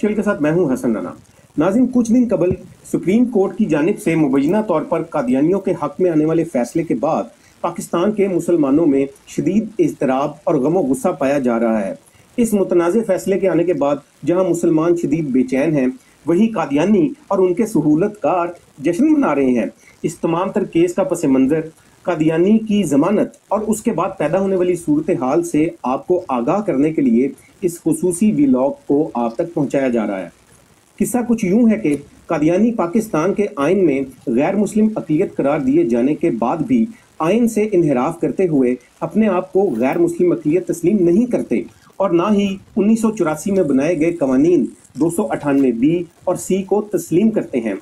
چل کے ساتھ میں ہوں حسن رانا. ناظرین، کچھ دن قبل سپریم کورٹ کی جانب سے مبینہ طور پر قادیانیوں کے حق میں آنے والے فیصلے کے بعد پاکستان کے مسلمانوں میں شدید اضطراب اور غم و غصہ پایا جا رہا ہے. اس متنازع فیصلے کے آنے کے بعد جہاں مسلمان شدید بے چین ہیں، وہی قادیانی اور ان کے سہولت کار جشن منا رہے ہیں. اس تمام تر کیس کا پس منظر قادیانی کی ضمانت اور اس کے بعد پیدا ہونے والی صورتحال سے آپ کو آگاہ کرنے کے لیے اس خصوصی ویلاگ کو آپ تک پہنچایا جا رہا ہے. قصہ کچھ یوں ہے کہ قادیانی پاکستان کے آئین میں غیر مسلم اقلیت قرار دیے جانے کے بعد بھی آئین سے انحراف کرتے ہوئے اپنے آپ کو غیر مسلم اقلیت تسلیم نہیں کرتے، اور نہ ہی 1984 میں بنائے گئے قوانین 298 بی اور سی کو تسلیم کرتے ہیں.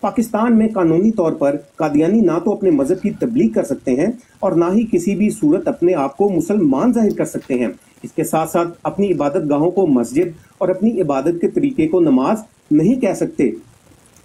پاکستان میں قانونی طور پر قادیانی نہ تو اپنے مذہب کی تبلیغ کر سکتے ہیں اور نہ ہی کسی بھی صورت اپنے آپ کو مسلمان ظاہر کر سکتے ہیں. اس کے ساتھ ساتھ اپنی عبادت گاہوں کو مسجد اور اپنی عبادت کے طریقے کو نماز نہیں کہہ سکتے.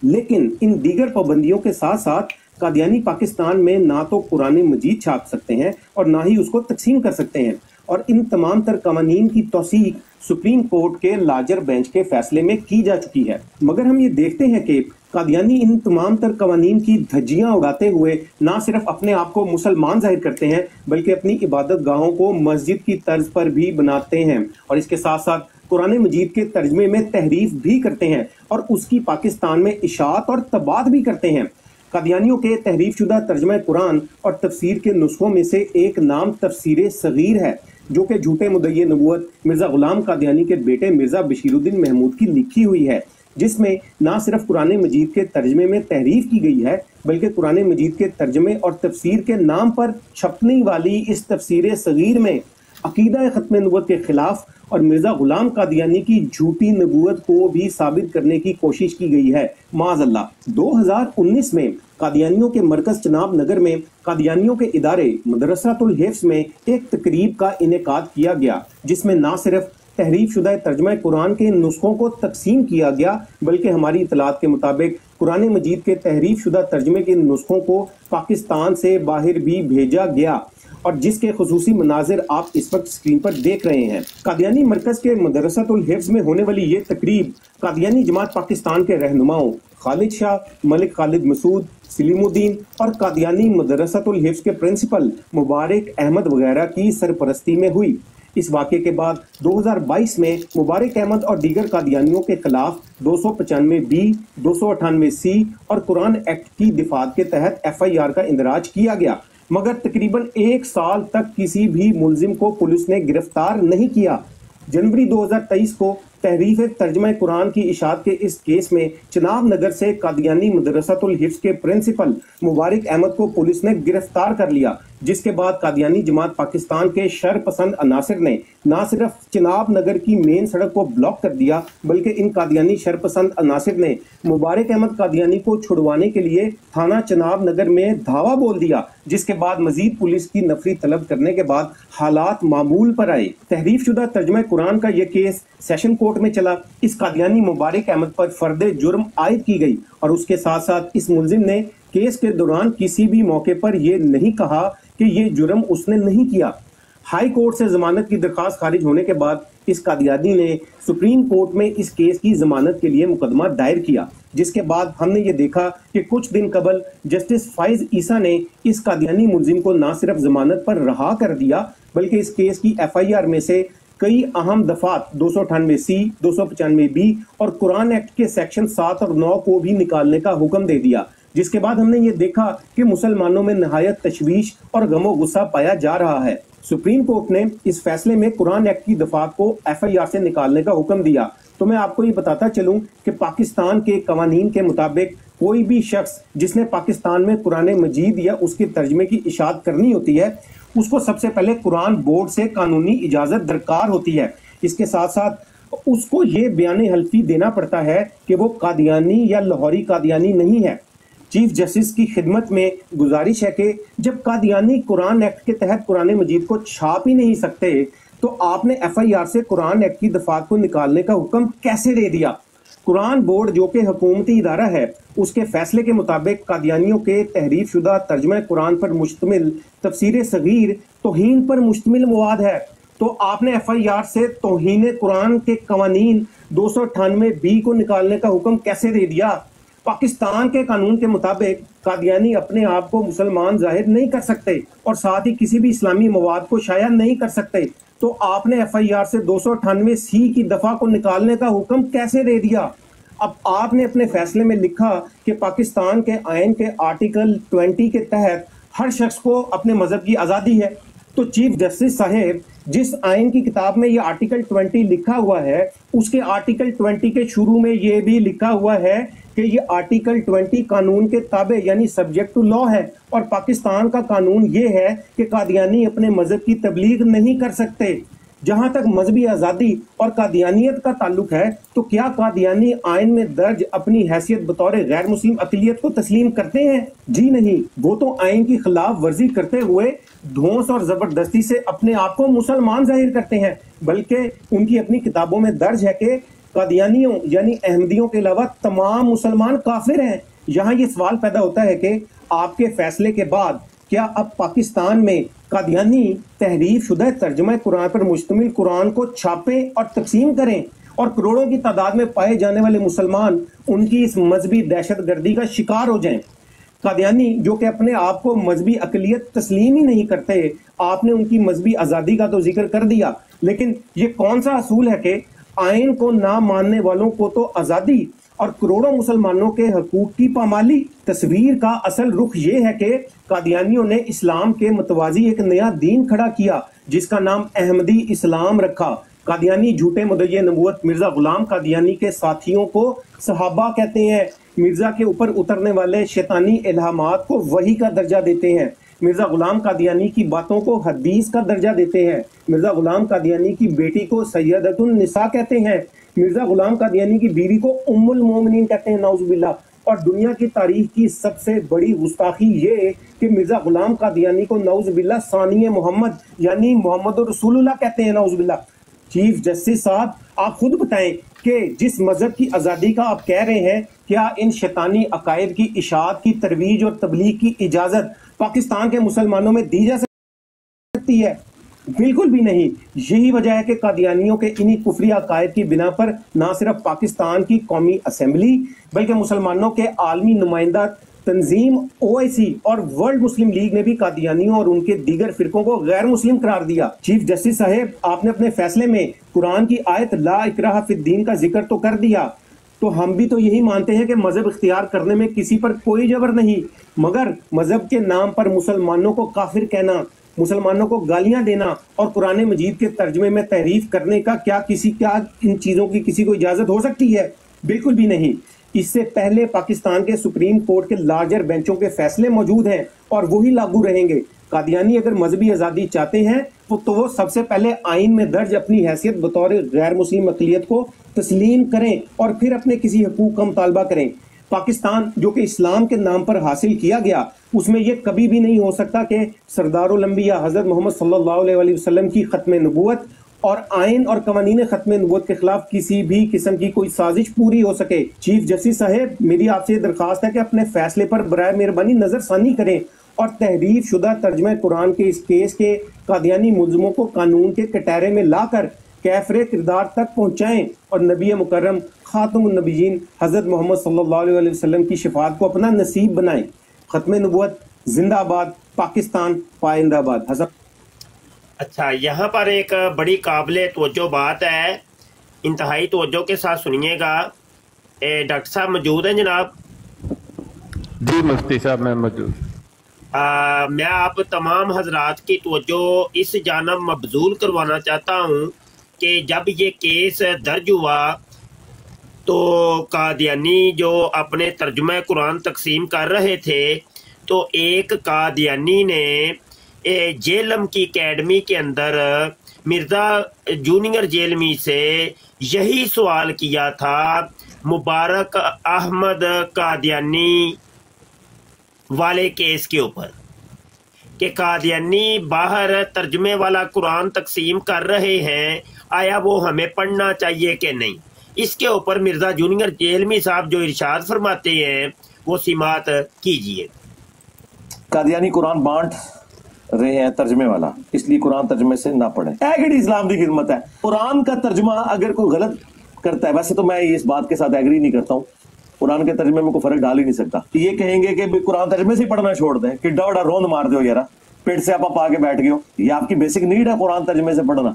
لیکن ان دیگر پابندیوں کے ساتھ ساتھ قادیانی پاکستان میں نہ تو قرآن مجید چھاپ سکتے ہیں اور نہ ہی اس کو تقسیم کر سکتے ہیں، اور ان تمام تر قوانین کی توثیق سپریم کورٹ کے لارجر بینچ کے فیصلے میں کی جا چکی ہے۔ مگر ہم یہ دیکھتے ہیں کہ قادیانی ان تمام تر قوانین کی دھجیاں اڑاتے ہوئے نہ صرف اپنے آپ کو مسلمان ظاہر کرتے ہیں بلکہ اپنی عبادت گاہوں کو مسجد کی طرز پر بھی بناتے ہیں، اور اس کے ساتھ ساتھ قرآن مجید کے ترجمے میں تحریف بھی کرتے ہیں اور اس کی پاکستان میں اشاعت اور تباہ بھی کرتے ہیں۔ قادیانیوں کے تحریف شدہ ترجمہ قرآن اور تفسیر کے نسخوں میں سے ایک نام تفسیر صغیر ہے، جو کہ جھوٹے مدعی نبوت مرزا غلام قادیانی کے بیٹے مرزا بشیر الدین محمود کی لکھی ہوئی ہے، جس میں نہ صرف قرآن مجید کے ترجمے میں تحریف کی گئی ہے بلکہ قرآن مجید کے ترجمے اور تفسیر کے نام پر چھپنے والی اس تفسیر صغیر میں عقیدہ ختم نبوت کے خلاف اور مرزا غلام قادیانی کی جھوٹی نبوت کو بھی ثابت کرنے کی کوشش کی گئی ہے، معاذ اللہ۔ 2019 میں قادیانیوں کے مرکز چناب نگر میں قادیانیوں کے ادارے مدرسۃ الحفظ میں ایک تقریب کا انعقاد کیا گیا، جس میں نہ صرف تحریف شدہ ترجمہ قرآن کے نسخوں کو تقسیم کیا گیا بلکہ ہماری اطلاعات کے مطابق قرآن مجید کے تحریف شدہ ترجمے کے نسخوں کو پاکستان سے باہر بھی بھیجا گیا، اور جس کے خصوصی مناظر آپ اس وقت سکرین پر دیکھ رہے ہیں۔ قادیانی مرکز کے مدرسۃ الحفظ میں ہونے والی یہ تقریب قادیانی جماعت پاکستان کے رہنماؤں خالد شاہ، ملک خالد مسعود، سلیم الدین اور قادیانی مدرسۃ الحفظ کے پرنسپل مبارک احمد وغیرہ کی سرپرستی میں ہوئی۔ اس واقعے کے بعد 2022 میں مبارک احمد اور دیگر قادیانیوں کے خلاف 295B، 298C اور قرآن ایکٹ کی دفعات کے تحت FIR کا اندراج کیا گیا، مگر تقریباً 1 سال تک کسی بھی ملزم کو پولیس نے گرفتار نہیں کیا۔ جنوری 2023 کو تحریف ترجمہ قرآن کی اشاعت کے اس کیس میں چناب نگر سے قادیانی مدرسۃ الحفظ کے پرنسپل مبارک احمد کو پولیس نے گرفتار کر لیا، جس کے بعد قادیانی جماعت پاکستان کے شر پسند عناصر نے نہ صرف چناب نگر کی مین سڑک کو بلاک کر دیا بلکہ ان قادیانی شر پسند عناصر نے مبارک احمد قادیانی کو چھڑوانے کے لیے تھانہ چناب نگر میں دھاوا بول دیا، جس کے بعد مزید پولیس کی نفری طلب کرنے کے بعد حالات معمول پر آئے۔ تحریف شدہ ترجمہ قرآن کا یہ کیس سیشن کورٹ میں چلا۔ اس قادیانی مبارک احمد پر فرد جرم عائد کی گئی اور اس کے ساتھ ساتھ اس ملزم نے کیس کے دوران کسی بھی موقع پر یہ نہیں کہا کہ یہ جرم اس نے نہیں کیا۔ ہائی کورٹ سے ضمانت کی درخواست خارج ہونے کے بعد اس قادیانی نے سپریم کورٹ میں اس کیس کی ضمانت کے لیے مقدمہ دائر کیا، جس کے بعد ہم نے یہ دیکھا کہ کچھ دن قبل جسٹس فائز عیسیٰ نے اس قادیانی ملزم کو نہ صرف ضمانت پر رہا کر دیا بلکہ اس کیس کی FIR میں سے کئی اہم دفعات 298C، 295B اور قرآن ایکٹ کے سیکشن 7 اور 9 کو بھی نکالنے کا حکم دے دیا، جس کے بعد ہم نے یہ دیکھا کہ مسلمانوں میں نہایت تشویش اور غم و غصہ پایا جا رہا ہے۔ سپریم کورٹ نے اس فیصلے میں قرآن ایکٹ کی دفعات کو FIR سے نکالنے کا حکم دیا۔ تو میں آپ کو یہ بتاتا چلوں کہ پاکستان کے قوانین کے مطابق کوئی بھی شخص جس نے پاکستان میں قرآن مجید یا اس کے ترجمے کی اشاعت کرنی ہوتی ہے، اس کو سب سے پہلے قرآن بورڈ سے قانونی اجازت درکار ہوتی ہے۔ اس کے ساتھ ساتھ اس کو یہ بیان حلفی دینا پڑتا ہے کہ وہ قادیانی یا لاہوری قادیانی نہیں ہے۔ چیف جسٹس کی خدمت میں گزارش ہے کہ جب قادیانی قرآن ایکٹ کے تحت قرآن مجید کو چھاپ ہی نہیں سکتے تو آپ نے FIR سے قرآن ایکٹ کی دفعات کو نکالنے کا حکم کیسے دے دیا؟ قرآن بورڈ جو کہ حکومتی ادارہ ہے، اس کے فیصلے کے مطابق قادیانیوں کے تحریف شدہ ترجمہ قرآن پر مشتمل تفسیر صغیر توہین پر مشتمل مواد ہے، تو آپ نے FIR سے توہین قرآن کے قوانین 298B کو نکالنے کا حکم کیسے دے دیا؟ پاکستان کے قانون کے مطابق قادیانی اپنے آپ کو مسلمان ظاہر نہیں کر سکتے اور ساتھ ہی کسی بھی اسلامی مواد کو شائع نہیں کر سکتے، تو آپ نے FIR سے 298C کی دفعہ کو نکالنے کا حکم کیسے دے دیا؟ اب آپ نے اپنے فیصلے میں لکھا کہ پاکستان کے آئین کے آرٹیکل 20 کے تحت ہر شخص کو اپنے مذہب کی آزادی ہے، تو چیف جسٹس صاحب جس آئین کی کتاب میں یہ آرٹیکل 20 لکھا ہوا ہے، اس کے آرٹیکل 20 کے شروع میں یہ بھی لکھا ہوا ہے کہ یہ آرٹیکل 20 قانون کے تابع یعنی سبجیکٹ ٹو لا ہے، اور پاکستان کا قانون یہ ہے کہ قادیانی اپنے مذہب کی تبلیغ نہیں کر سکتے۔ جہاں تک مذہبی آزادی اور قادیانیت کا تعلق ہے تو کیا قادیانی آئین میں درج اپنی حیثیت بطور غیر مسلم اقلیت کو تسلیم کرتے ہیں؟ جی نہیں، وہ تو آئین کی خلاف ورزی کرتے ہوئے دھونس اور زبردستی سے اپنے آپ کو مسلمان ظاہر کرتے ہیں، بلکہ ان کی اپنی کتابوں میں درج ہے کہ قادیانیوں یعنی احمدیوں کے علاوہ تمام مسلمان کافر ہیں۔ یہاں یہ سوال پیدا ہوتا ہے کہ آپ کے فیصلے کے بعد کیا اب پاکستان میں قادیانی تحریف شدہ ترجمہ قرآن پر مشتمل قرآن کو چھاپیں اور تقسیم کریں اور کروڑوں کی تعداد میں پائے جانے والے مسلمان ان کی اس مذہبی دہشت گردی کا شکار ہو جائیں۔ قادیانی جو کہ اپنے آپ کو مذہبی اقلیت تسلیم ہی نہیں کرتے، آپ نے ان کی مذہبی آزادی کا تو ذکر کر دیا، لیکن یہ کون سا اصول ہے کہ آئین کو نہ ماننے والوں کو تو آزادی اور کروڑوں مسلمانوں کے حقوق کی پامالی؟ تصویر کا اصل رخ یہ ہے کہ قادیانیوں نے اسلام کے متوازی ایک نیا دین کھڑا کیا جس کا نام احمدی اسلام رکھا۔ قادیانی جھوٹے مدعی نبوت مرزا غلام قادیانی کے ساتھیوں کو صحابہ کہتے ہیں، مرزا کے اوپر اترنے والے شیطانی الہامات کو وحی کا درجہ دیتے ہیں، مرزا غلام قادیانی کی باتوں کو حدیث کا درجہ دیتے ہیں، مرزا غلام قادیانی کی بیٹی کو سیدۃ النساء کہتے ہیں، مرزا غلام قادیانی کی بیوی کو ام المومنین کہتے ہیں، نعوذ باللہ۔ اور دنیا کی تاریخ کی سب سے بڑی گستاخی یہ کہ مرزا غلام قادیانی کو نعوذ باللہ ثانی محمد یعنی محمد رسول اللہ کہتے ہیں، نعوذ باللہ۔ چیف جسٹس صاحب آپ خود بتائیں کہ جس مذہب کی آزادی کا آپ کہہ رہے ہیں، کیا ان شیطانی عقائد کی اشاعت کی ترویج اور تبلیغ کی اجازت پاکستان کے مسلمانوں میں دی جا سکتی ہے؟ بالکل بھی نہیں۔ یہی وجہ ہے کہ قادیانیوں کے انہی کفری عقائد کی بنا پر نہ صرف پاکستان کی قومی اسمبلی بلکہ مسلمانوں کے عالمی نمائندہ تنظیم OIC اور ورلڈ مسلم لیگ نے بھی قادیانیوں اور ان کے دیگر فرقوں کو غیر مسلم قرار دیا۔ چیف جسٹس صاحب آپ نے اپنے فیصلے میں قرآن کی آیت لا اکراہ فی الدین کا ذکر تو کر دیا، تو ہم بھی تو یہی مانتے ہیں کہ مذہب اختیار کرنے میں کسی پر کوئی جبر نہیں، مگر مذہب کے نام پر مسلمانوں کو کافر کہنا، مسلمانوں کو گالیاں دینا اور قرآن مجید کے ترجمے میں تحریف کرنے کا کیا ان چیزوں کی کسی کو اجازت ہو سکتی ہے؟ بالکل بھی نہیں۔ اس سے پہلے پاکستان کے سپریم کورٹ کے لارجر بینچوں کے فیصلے موجود ہیں اور وہی لاگو رہیں گے۔ قادیانی اگر مذہبی آزادی چاہتے ہیں تو وہ سب سے پہلے آئین میں درج اپنی حیثیت بطور غیر مسلم اقلیت کو تسلیم کریں اور پھر اپنے کسی حقوق کا مطالبہ کریں۔ پاکستان جو کہ اسلام کے نام پر حاصل کیا گیا، اس میں یہ کبھی بھی نہیں ہو سکتا کہ سردار الانبیاء حضرت محمد صلی اللہ علیہ وسلم کی ختم نبوت اور آئین اور قوانین ختم نبوت کے خلاف کسی بھی قسم کی کوئی سازش پوری ہو سکے۔ چیف جسٹس صاحب میری آپ سے درخواست ہے کہ اپنے فیصلے پر برائے مہربانی نظر ثانی کریں اور تحریف شدہ ترجمہ قرآن کے اس کیس کے قادیانی ملزموں کو قانون کے کٹہرے میں لا کر کیفر کردار تک پہنچائیں اور نبی مکرم خاتم النبیین حضرت محمد صلی اللہ علیہ وسلم کی شفاعت کو اپنا نصیب بنائیں۔ ختم نبوت زندہ آباد، پاکستان پائندہ آباد۔ حسن اچھا، یہاں پر ایک بڑی قابل توجہ بات ہے، انتہائی توجہ کے ساتھ سنیے گا۔ ڈاکٹر صاحب موجود ہیں جناب؟ جی مفتی صاحب میں موجود۔ میں آپ تمام حضرات کی توجہ اس جانب مبذول کروانا چاہتا ہوں کہ جب یہ کیس درج ہوا تو قادیانی جو اپنے ترجمہ قرآن تقسیم کر رہے تھے تو ایک قادیانی نے جیلم کی اکیڈمی کے اندر مرزا جونیئر جیلمی سے یہی سوال کیا تھا مبارک احمد قادیانی والے کیس کے اوپر کہ قادیانی باہر ترجمے والا قرآن تقسیم کر رہے ہیں، آیا وہ ہمیں پڑھنا چاہیے کہ نہیں؟ اس کے اوپر مرزا جونیئر جیلمی صاحب جو ارشاد فرماتے ہیں وہ سماعت کیجئے۔ قادیانی قرآن بانٹ رہے ہیں ترجمے والا، اس لیے قرآن ترجمے سے نہ پڑھیں۔ ایگری اسلام کی خدمت ہے۔ قرآن کا ترجمہ اگر کوئی غلط کرتا ہے، ویسے تو میں اس بات کے ساتھ ایگری نہیں کرتا ہوں، قرآن کے ترجمے میں کوئی فرق ڈال ہی نہیں سکتا۔ یہ کہیں گے کہ قرآن ترجمے سے پڑھنا چھوڑ دیں، کہ ڈوڑا روند مار دو یارا، پیٹ سے آپ آ کے بیٹھ گئے ہو، یہ آپ کی بیسک نیڈ ہے قرآن ترجمے سے پڑھنا،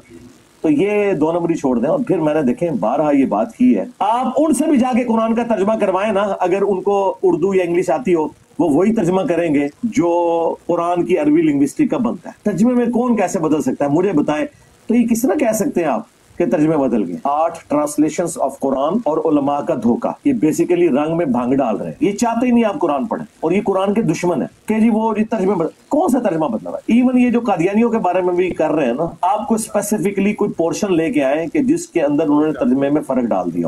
تو یہ دو نمبری چھوڑ دیں۔ اور پھر میں نے دیکھیں بارہا یہ بات کی ہے، آپ ان سے بھی جا کے قرآن کا ترجمہ کروائیں نا، اگر ان کو اردو یا انگلش آتی ہو وہ وہی ترجمہ کریں گے جو قرآن کی عربی لنگوسٹک کا بنتا ہے۔ ترجمے میں کون کیسے بدل سکتا ہے مجھے بتائیں، تو یہ کس طرح کہہ سکتے ہیں آپ کہ ترجمے بدل گئے؟ 8 ٹرانسلیشنز آف قرآن اور علماء کا دھوکہ، یہ بیسیکلی رنگ میں بھانگ ڈال رہے ہیں، یہ چاہتے ہی نہیں آپ قرآن پڑھیں، اور یہ قرآن کے دشمن ہے کہ جی وہ ترجمے کون سا ترجمہ بدلا ہے؟ ایون یہ جو قادیانیوں کے بارے میں بھی کر رہے ہیں نا، آپ کو اسپیسیفکلی کوئی پورشن لے کے آئے کہ جس کے اندر انہوں نے ترجمے میں فرق ڈال دیا،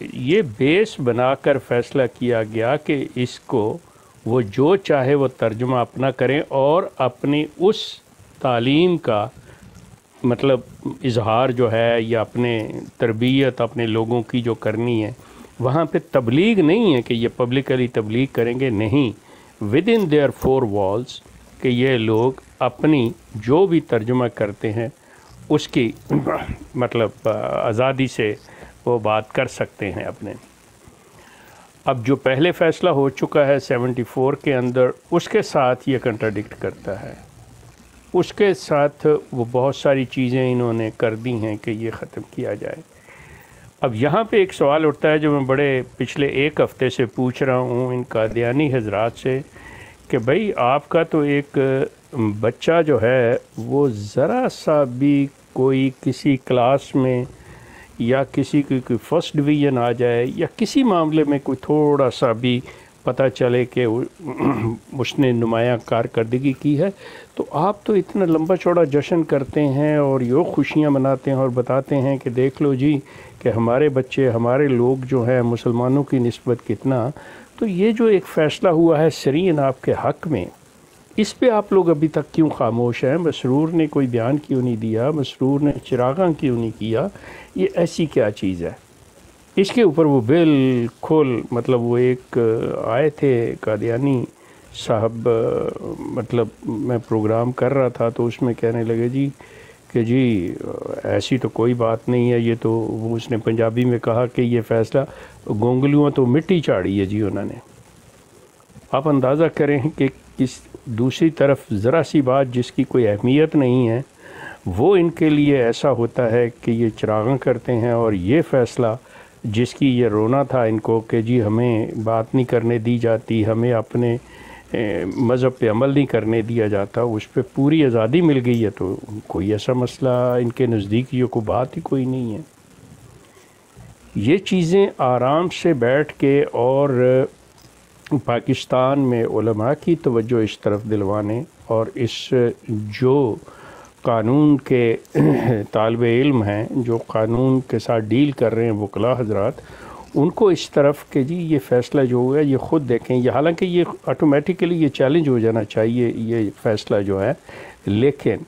یہ بیس بنا کر فیصلہ کیا گیا کہ اس کو وہ جو چاہے وہ ترجمہ اپنا کریں اور اپنی اس تعلیم کا مطلب اظہار جو ہے یا اپنے تربیت اپنے لوگوں کی جو کرنی ہے، وہاں پہ تبلیغ نہیں ہے کہ یہ پبلکلی تبلیغ کریں گے، نہیں، within their four walls کہ یہ لوگ اپنی جو بھی ترجمہ کرتے ہیں اس کی مطلب آزادی سے وہ بات کر سکتے ہیں اپنے۔ اب جو پہلے فیصلہ ہو چکا ہے 74 کے اندر، اس کے ساتھ یہ کنٹراڈکٹ کرتا ہے، اس کے ساتھ وہ بہت ساری چیزیں انہوں نے کر دی ہیں کہ یہ ختم کیا جائے۔ اب یہاں پہ ایک سوال اٹھتا ہے جو میں بڑے پچھلے ایک ہفتے سے پوچھ رہا ہوں ان قادیانی حضرات سے کہ بھئی آپ کا تو ایک بچہ جو ہے وہ ذرا سا بھی کوئی کسی کلاس میں یا کسی کی کوئی فرسٹ ڈویژن آ جائے یا کسی معاملے میں کوئی تھوڑا سا بھی پتہ چلے کہ اس نے نمایاں کارکردگی کی ہے، تو آپ تو اتنا لمبا چوڑا جشن کرتے ہیں اور یہ خوشیاں مناتے ہیں اور بتاتے ہیں کہ دیکھ لو جی کہ ہمارے بچے ہمارے لوگ جو ہیں مسلمانوں کی نسبت کتنا۔ تو یہ جو ایک فیصلہ ہوا ہے سرین آپ کے حق میں، اس پہ آپ لوگ ابھی تک کیوں خاموش ہیں؟ مسرور نے کوئی بیان کیوں نہیں دیا؟ مسرور نے چراغاں کیوں نہیں کیا؟ یہ ایسی کیا چیز ہے؟ اس کے اوپر وہ بالکل مطلب وہ ایک آئے تھے قادیانی صاحب، مطلب میں پروگرام کر رہا تھا تو اس میں کہنے لگے جی کہ جی ایسی تو کوئی بات نہیں ہے، یہ تو وہ اس نے پنجابی میں کہا کہ یہ فیصلہ گونگلوں تو مٹی چاڑی ہے جی انہوں نے۔ آپ اندازہ کریں کہ کس دوسری طرف ذرا سی بات جس کی کوئی اہمیت نہیں ہے وہ ان کے لیے ایسا ہوتا ہے کہ یہ چراغاں کرتے ہیں، اور یہ فیصلہ جس کی یہ رونا تھا ان کو کہ جی ہمیں بات نہیں کرنے دی جاتی، ہمیں اپنے مذہب پہ عمل نہیں کرنے دیا جاتا، اس پہ پوری آزادی مل گئی ہے، تو کوئی ایسا مسئلہ ان کے نزدیک یہ کوئی بات ہی کوئی نہیں ہے۔ یہ چیزیں آرام سے بیٹھ کے اور پاکستان میں علماء کی توجہ اس طرف دلوانے اور اس جو قانون کے طالب علم ہیں جو قانون کے ساتھ ڈیل کر رہے ہیں وکلاء حضرات، ان کو اس طرف کہ جی یہ فیصلہ جو ہوا ہے یہ خود دیکھیں، یہ حالانکہ یہ آٹومیٹیکلی یہ چیلنج ہو جانا چاہیے یہ فیصلہ جو ہے، لیکن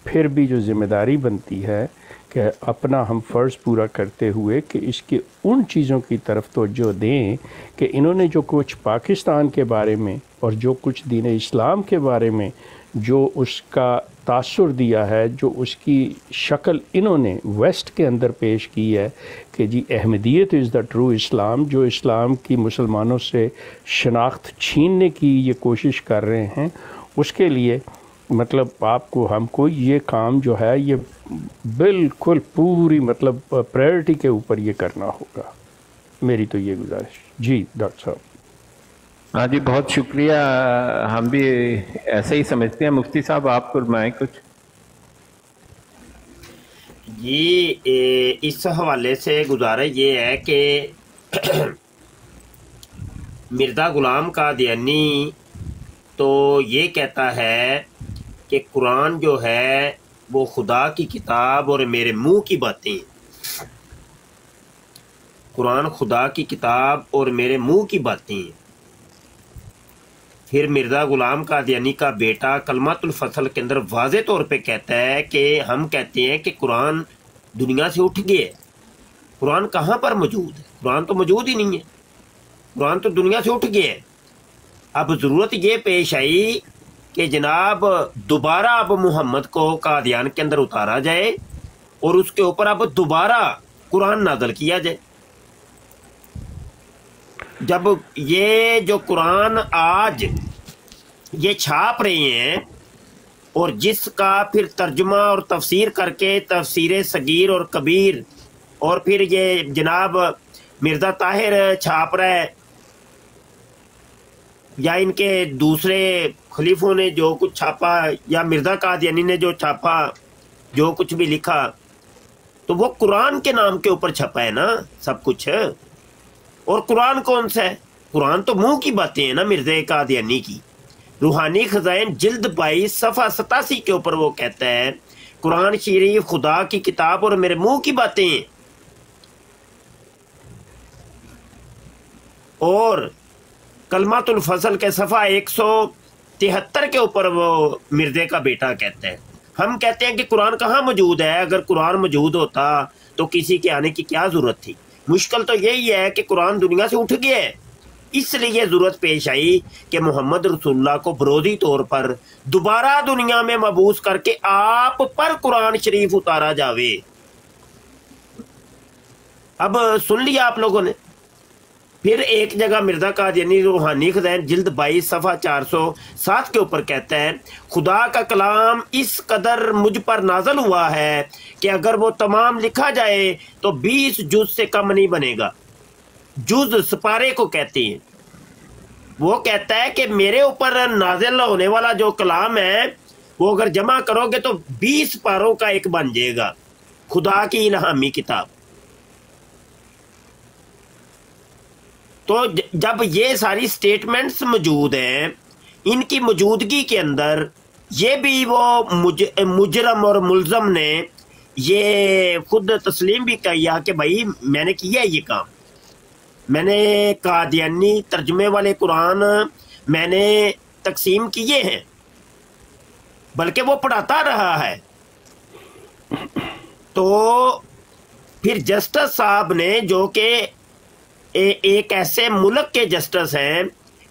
پھر بھی جو ذمہ داری بنتی ہے کہ اپنا ہم فرض پورا کرتے ہوئے کہ اس کے ان چیزوں کی طرف توجہ دیں کہ انہوں نے جو کچھ پاکستان کے بارے میں اور جو کچھ دین اسلام کے بارے میں جو اس کا تاثر دیا ہے، جو اس کی شکل انہوں نے ویسٹ کے اندر پیش کی ہے کہ جی احمدیت از دا ٹرو اسلام، جو اسلام کی مسلمانوں سے شناخت چھیننے کی یہ کوشش کر رہے ہیں، اس کے لیے مطلب آپ کو ہم کو یہ کام جو ہے یہ بالکل پوری مطلب پرائرٹی کے اوپر یہ کرنا ہوگا، میری تو یہ گزارش۔ جی ڈاکٹر صاحب۔ ہاں جی بہت شکریہ، ہم بھی ایسے ہی سمجھتے ہیں۔ مفتی صاحب آپ فرمائیں کچھ۔ جی اس حوالے سے گزارش یہ ہے کہ مرزا غلام قادیانی تو یہ کہتا ہے کہ قرآن جو ہے وہ خدا کی کتاب اور میرے منہ کی باتیں، قرآن خدا کی کتاب اور میرے منہ کی باتیں۔ پھر مرزا غلام قادیانی کا بیٹا کلمۃ الفصل کے اندر واضح طور پہ کہتا ہے کہ ہم کہتے ہیں کہ قرآن دنیا سے اٹھ گیا ہے، قرآن کہاں پر موجود ہے؟ قرآن تو موجود ہی نہیں ہے، قرآن تو دنیا سے اٹھ گیا ہے۔ اب ضرورت یہ پیش آئی کہ جناب دوبارہ اب محمد کو قادیان کے اندر اتارا جائے اور اس کے اوپر اب دوبارہ قرآن نازل کیا جائے۔ جب یہ جو قرآن آج یہ چھاپ رہے ہیں اور جس کا پھر ترجمہ اور تفسیر کر کے تفسیر صغیر اور کبیر، اور پھر یہ جناب مرزا طاہر چھاپ رہا ہے یا ان کے دوسرے خلیفوں نے جو کچھ چھاپا یا مرزا قادیانی نے جو چھاپا جو کچھ بھی لکھا، تو وہ قرآن کے نام کے اوپر چھپا ہے نا سب کچھ۔ اور قرآن کون سا ہے؟ قرآن تو منہ کی باتیں ہیں نا مرزا قادیانی کی۔ روحانی خزائن جلد 22 صفحہ 87 کے اوپر وہ کہتا ہے قرآن شریف خدا کی کتاب اور میرے منہ کی باتیں ہیں۔ اور کلمۃ الفصل کے صفحہ 173 کے اوپر وہ مردے کا بیٹا کہتے ہیں. ہم کہتے ہیں کہ قرآن کہاں موجود ہے؟ اگر قرآن موجود ہوتا تو کسی کے آنے کی کیا ضرورت تھی؟ مشکل تو یہی ہے کہ قرآن دنیا سے اٹھ گیا ہے، اس لیے ضرورت پیش آئی کہ محمد رسول اللہ کو بروزی طور پر دوبارہ دنیا میں مبعوث کر کے آپ پر قرآن شریف اتارا جاوے. اب سن لیا آپ لوگوں نے. پھر ایک جگہ مرزا قادیانی روحانی خزائن جلد 22 صفحہ 407 کے اوپر کہتا ہے خدا کا کلام اس قدر مجھ پر نازل ہوا ہے کہ اگر وہ تمام لکھا جائے تو 20 جز سے کم نہیں بنے گا. جز سپارے کو کہتے ہیں. وہ کہتا ہے کہ میرے اوپر نازل ہونے والا جو کلام ہے وہ اگر جمع کرو گے تو 20 پاروں کا ایک بن جائے گا. خدا کی الہامی کتاب. تو جب یہ ساری سٹیٹمنٹس موجود ہیں، ان کی موجودگی کے اندر یہ بھی وہ مجرم اور ملزم نے یہ خود تسلیم بھی کیا کہ بھائی میں نے کیا یہ کام، میں نے قادیانی ترجمے والے قرآن میں نے تقسیم کیے ہیں، بلکہ وہ پڑھاتا رہا ہے. تو پھر جسٹس صاحب نے، جو کہ ایک ایسے ملک کے جسٹس ہیں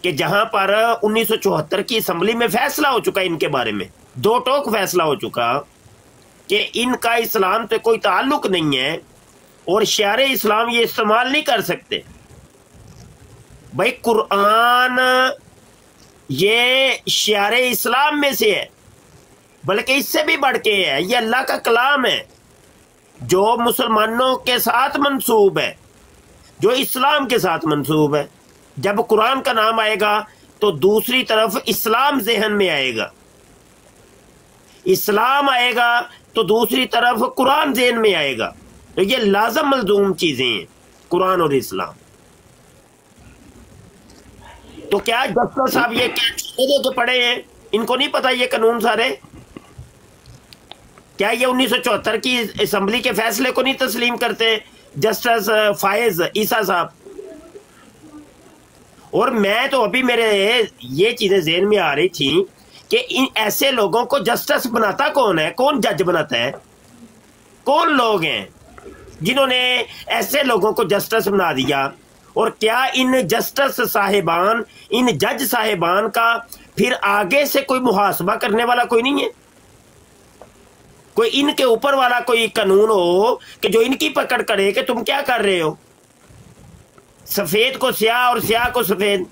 کہ جہاں پر 1974 کی اسمبلی میں فیصلہ ہو چکا ان کے بارے میں، 2 ٹوک فیصلہ ہو چکا کہ ان کا اسلام سے کوئی تعلق نہیں ہے اور شعار اسلام یہ استعمال نہیں کر سکتے. بھائی قرآن یہ شعار اسلام میں سے ہے، بلکہ اس سے بھی بڑھ کے ہے. یہ اللہ کا کلام ہے جو مسلمانوں کے ساتھ منسوب ہے، جو اسلام کے ساتھ منسوب ہے. جب قرآن کا نام آئے گا تو دوسری طرف اسلام ذہن میں آئے گا، اسلام آئے گا تو دوسری طرف قرآن ذہن میں آئے گا. تو یہ لازم ملزوم چیزیں ہیں، قرآن اور اسلام. تو کیا جسٹس صاحب یہ کیا کے پڑھے ہیں؟ ان کو نہیں پتا یہ قانون سارے؟ کیا یہ 1974 کی اسمبلی کے فیصلے کو نہیں تسلیم کرتے جسٹس فائز عیسیٰ صاحب؟ اور میں تو ابھی میرے یہ چیزیں ذہن میں آ رہی تھیں کہ ان ایسے لوگوں کو جسٹس بناتا کون ہے؟ کون جج بناتا ہے؟ کون لوگ ہیں جنہوں نے ایسے لوگوں کو جسٹس بنا دیا؟ اور کیا ان جسٹس صاحبان، ان جج صاحبان کا پھر آگے سے کوئی محاسبہ کرنے والا کوئی نہیں ہے؟ کوئی ان کے اوپر والا کوئی قانون ہو کہ جو ان کی پکڑ کرے کہ تم کیا کر رہے ہو؟ سفید کو سیاہ اور سیاہ کو سفید.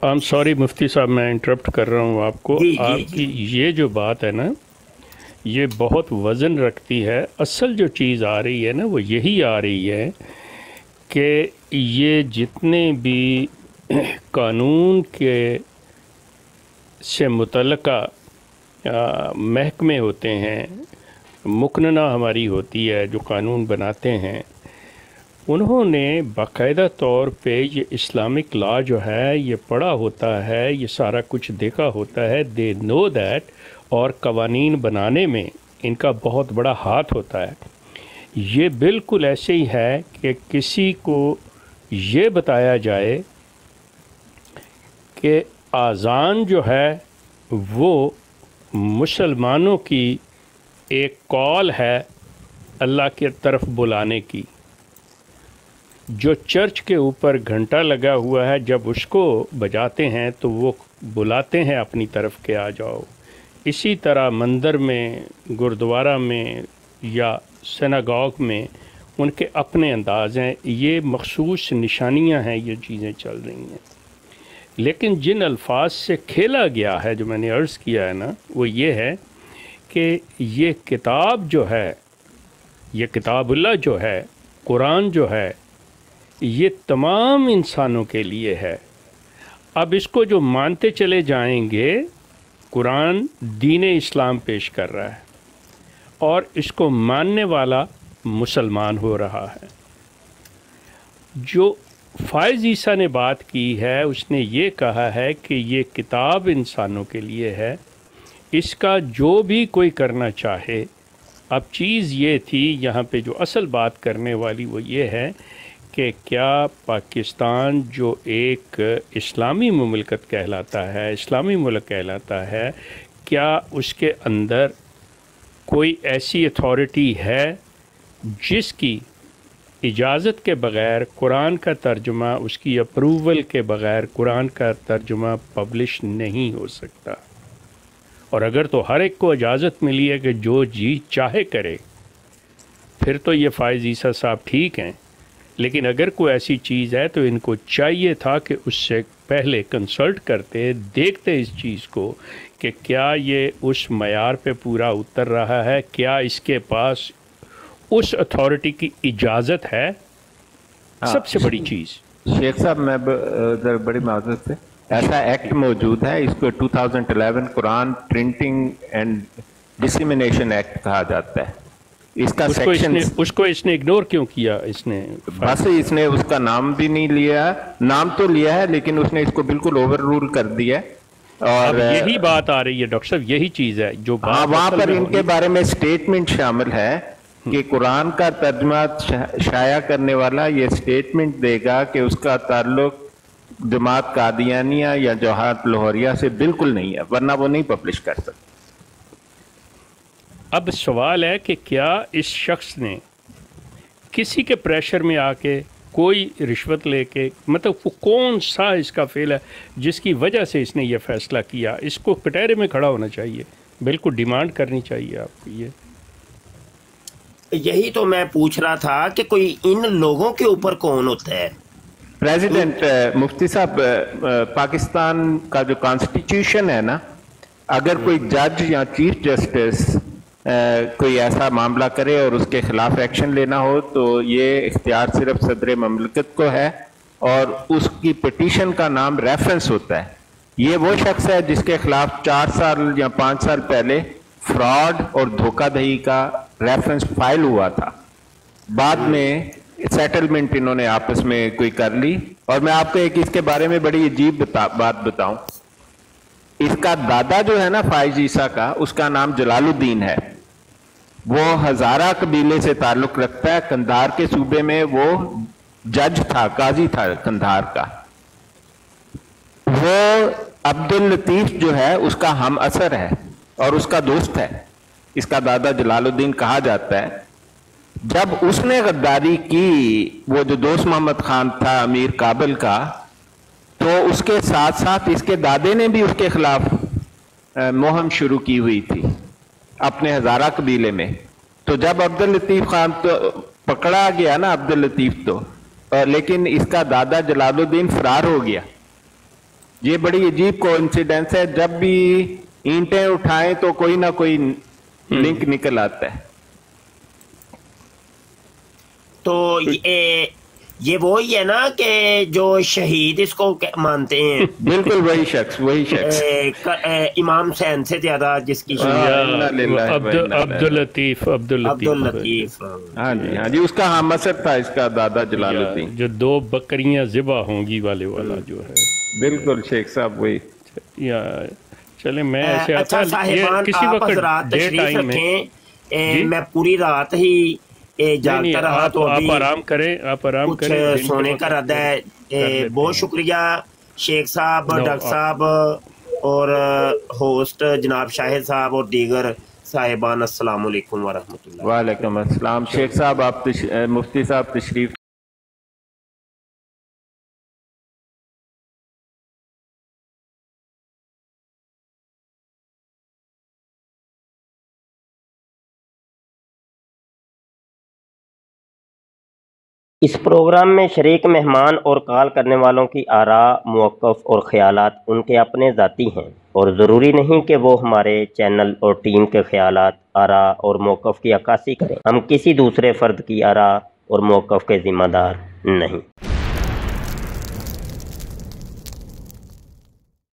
I'm sorry مفتی صاحب، میں انٹرپٹ کر رہا ہوں آپ کو. جی آپ کی یہ جو بات ہے نا، یہ بہت وزن رکھتی ہے. اصل جو چیز آ رہی ہے نا وہ یہی آ رہی ہے کہ یہ جتنے بھی قانون کے سے متعلقہ محکمے ہوتے ہیں، مقننہ ہماری ہوتی ہے جو قانون بناتے ہیں، انہوں نے باقاعدہ طور پہ یہ اسلامک لا جو ہے یہ پڑھا ہوتا ہے، یہ سارا کچھ دیکھا ہوتا ہے. دے نو دیٹ. اور قوانین بنانے میں ان کا بہت بڑا ہاتھ ہوتا ہے. یہ بالکل ایسے ہی ہے کہ کسی کو یہ بتایا جائے کہ اذان جو ہے وہ مسلمانوں کی ایک کال ہے اللہ کی طرف بلانے کی. جو چرچ کے اوپر گھنٹہ لگا ہوا ہے، جب اس کو بجاتے ہیں تو وہ بلاتے ہیں اپنی طرف کہ آ جاؤ. اسی طرح مندر میں، گردوارہ میں یا سناگوگ میں ان کے اپنے انداز ہیں. یہ مخصوص نشانیاں ہیں، یہ چیزیں چل رہی ہیں. لیکن جن الفاظ سے کھیلا گیا ہے، جو میں نے عرض کیا ہے نا، وہ یہ ہے کہ یہ کتاب جو ہے، یہ کتاب اللہ جو ہے، قرآن جو ہے، یہ تمام انسانوں کے لیے ہے. اب اس کو جو مانتے چلے جائیں گے، قرآن دین اسلام پیش کر رہا ہے اور اس کو ماننے والا مسلمان ہو رہا ہے. جو فائز عیسیٰ نے بات کی ہے، اس نے یہ کہا ہے کہ یہ کتاب انسانوں کے لیے ہے، اس کا جو بھی کوئی کرنا چاہے. اب چیز یہ تھی یہاں پہ جو اصل بات کرنے والی وہ یہ ہے کہ کیا پاکستان جو ایک اسلامی مملکت کہلاتا ہے، اسلامی ملک کہلاتا ہے، کیا اس کے اندر کوئی ایسی اتھارٹی ہے جس کی اجازت کے بغیر قرآن کا ترجمہ، اس کی اپروول کے بغیر قرآن کا ترجمہ پبلش نہیں ہو سکتا؟ اور اگر تو ہر ایک کو اجازت ملی ہے کہ جو جی چاہے کرے، پھر تو یہ فائز عیسیٰ صاحب ٹھیک ہیں، لیکن اگر کوئی ایسی چیز ہے تو ان کو چاہیے تھا کہ اس سے پہلے کنسلٹ کرتے، دیکھتے اس چیز کو کہ کیا یہ اس معیار پہ پورا اتر رہا ہے، کیا اس کے پاس اس اتھارٹی کی اجازت ہے۔ سب سے بڑی چیز شیخ صاحب، میں بڑی معذرت سے، ایسا ایکٹ موجود ہے، اس کو 2011 قرآن پرنٹنگ اینڈ ڈسیمینیشن ایکٹ کہا جاتا ہے۔ اس کا سیکشن، اس کو اس نے اگنور کیوں کیا؟ اس نے بس اس نے اس کا نام بھی نہیں لیا، نام تو لیا ہے لیکن اس نے اس کو بالکل اوور رول کر دیا۔ اور یہی بات آ رہی ہے ڈاکٹر صاحب، یہی چیز ہے جو وہاں پر ان کے بارے میں اسٹیٹمنٹ شامل ہے کہ قرآن کا ترجمہ شائع کرنے والا یہ اسٹیٹمنٹ دے گا کہ اس کا تعلق جماعت قادیانیہ یا جماعت لاہوریہ سے بالکل نہیں ہے، ورنہ وہ نہیں پبلش کر سکتے۔ اب سوال ہے کہ کیا اس شخص نے کسی کے پریشر میں آ کے، کوئی رشوت لے کے، مطلب وہ کون سا اس کا فعل ہے جس کی وجہ سے اس نے یہ فیصلہ کیا؟ اس کو کٹہرے میں کھڑا ہونا چاہیے، بالکل ڈیمانڈ کرنی چاہیے آپ کو۔ یہی تو میں پوچھ رہا تھا کہ کوئی ان لوگوں کے اوپر کون ہوتا ہے؟ پریزیڈنٹ مفتی صاحب، پاکستان کا جو کانسٹیٹیوشن ہے نا، اگر کوئی جج یا چیف جسٹس کوئی ایسا معاملہ کرے اور اس کے خلاف ایکشن لینا ہو تو یہ اختیار صرف صدر مملکت کو ہے، اور اس کی پٹیشن کا نام ریفرنس ہوتا ہے۔ یہ وہ شخص ہے جس کے خلاف 4 سال یا 5 سال پہلے فراڈ اور دھوکہ دہی کا ریفرنس فائل ہوا تھا، بعد میں سیٹلمنٹ انہوں نے آپس میں کوئی کر لی۔ اور میں آپ کو ایک اس کے بارے میں بڑی عجیب بات بتاؤں، اس کا دادا جو ہے نا فائز عیسیٰ کا، اس کا نام جلال الدین ہے، وہ ہزارہ قبیلے سے تعلق رکھتا ہے، قندھار کے صوبے میں وہ جج تھا، قاضی تھا قندھار کا۔ وہ عبداللطیف جو ہے اس کا ہم اثر ہے اور اس کا دوست ہے، اس کا دادا جلال الدین کہا جاتا ہے۔ جب اس نے غداری کی، وہ جو دوست محمد خان تھا امیر کابل کا، تو اس کے ساتھ ساتھ اس کے دادے نے بھی اس کے خلاف مہم شروع کی ہوئی تھی اپنے ہزارہ قبیلے میں۔ تو جب عبداللطیف خان تو پکڑا گیا نا، عبداللطیف تو، لیکن اس کا دادا جلال الدین فرار ہو گیا۔ یہ بڑی عجیب کوئنسیڈنس ہے، جب بھی اینٹیں اٹھائیں تو کوئی نہ کوئی لنک نکل آتا ہے۔ تو یہ وہی ہے نا کہ جو شہید اس کو مانتے ہیں؟ بالکل وہی شخص امام حسین سے زیادہ جس کی عبداللطیف ہاں جی اس کا ہم اثر تھا، اس کا دادا جلال الدین، جو 2 بکریاں ذبح ہوں گی والے والا جو ہے۔ بالکل شیخ صاحب وہی۔ چلے میں ایسے اچھا صاحبان، آپ حضرات تشریف رکھیں، میں پوری رات ہی جاگتا رہا تو آپ آرام کریں، آپ آرام کریں، سونے کا ارادہ ہے۔ بہت شکریہ شیخ صاحب، ڈاکٹر صاحب اور ہوسٹ جناب شاہد صاحب اور دیگر صاحبان، السلام علیکم ورحمۃ اللہ۔ وعلیکم السلام۔ شیخ صاحب آپ مفتی صاحب تشریف اس پروگرام میں شریک مہمان اور کال کرنے والوں کی آراء، موقف اور خیالات ان کے اپنے ذاتی ہیں اور ضروری نہیں کہ وہ ہمارے چینل اور ٹیم کے خیالات، آراء اور موقف کی عکاسی کریں۔ ہم کسی دوسرے فرد کی آراء اور موقف کے ذمہ دار نہیں۔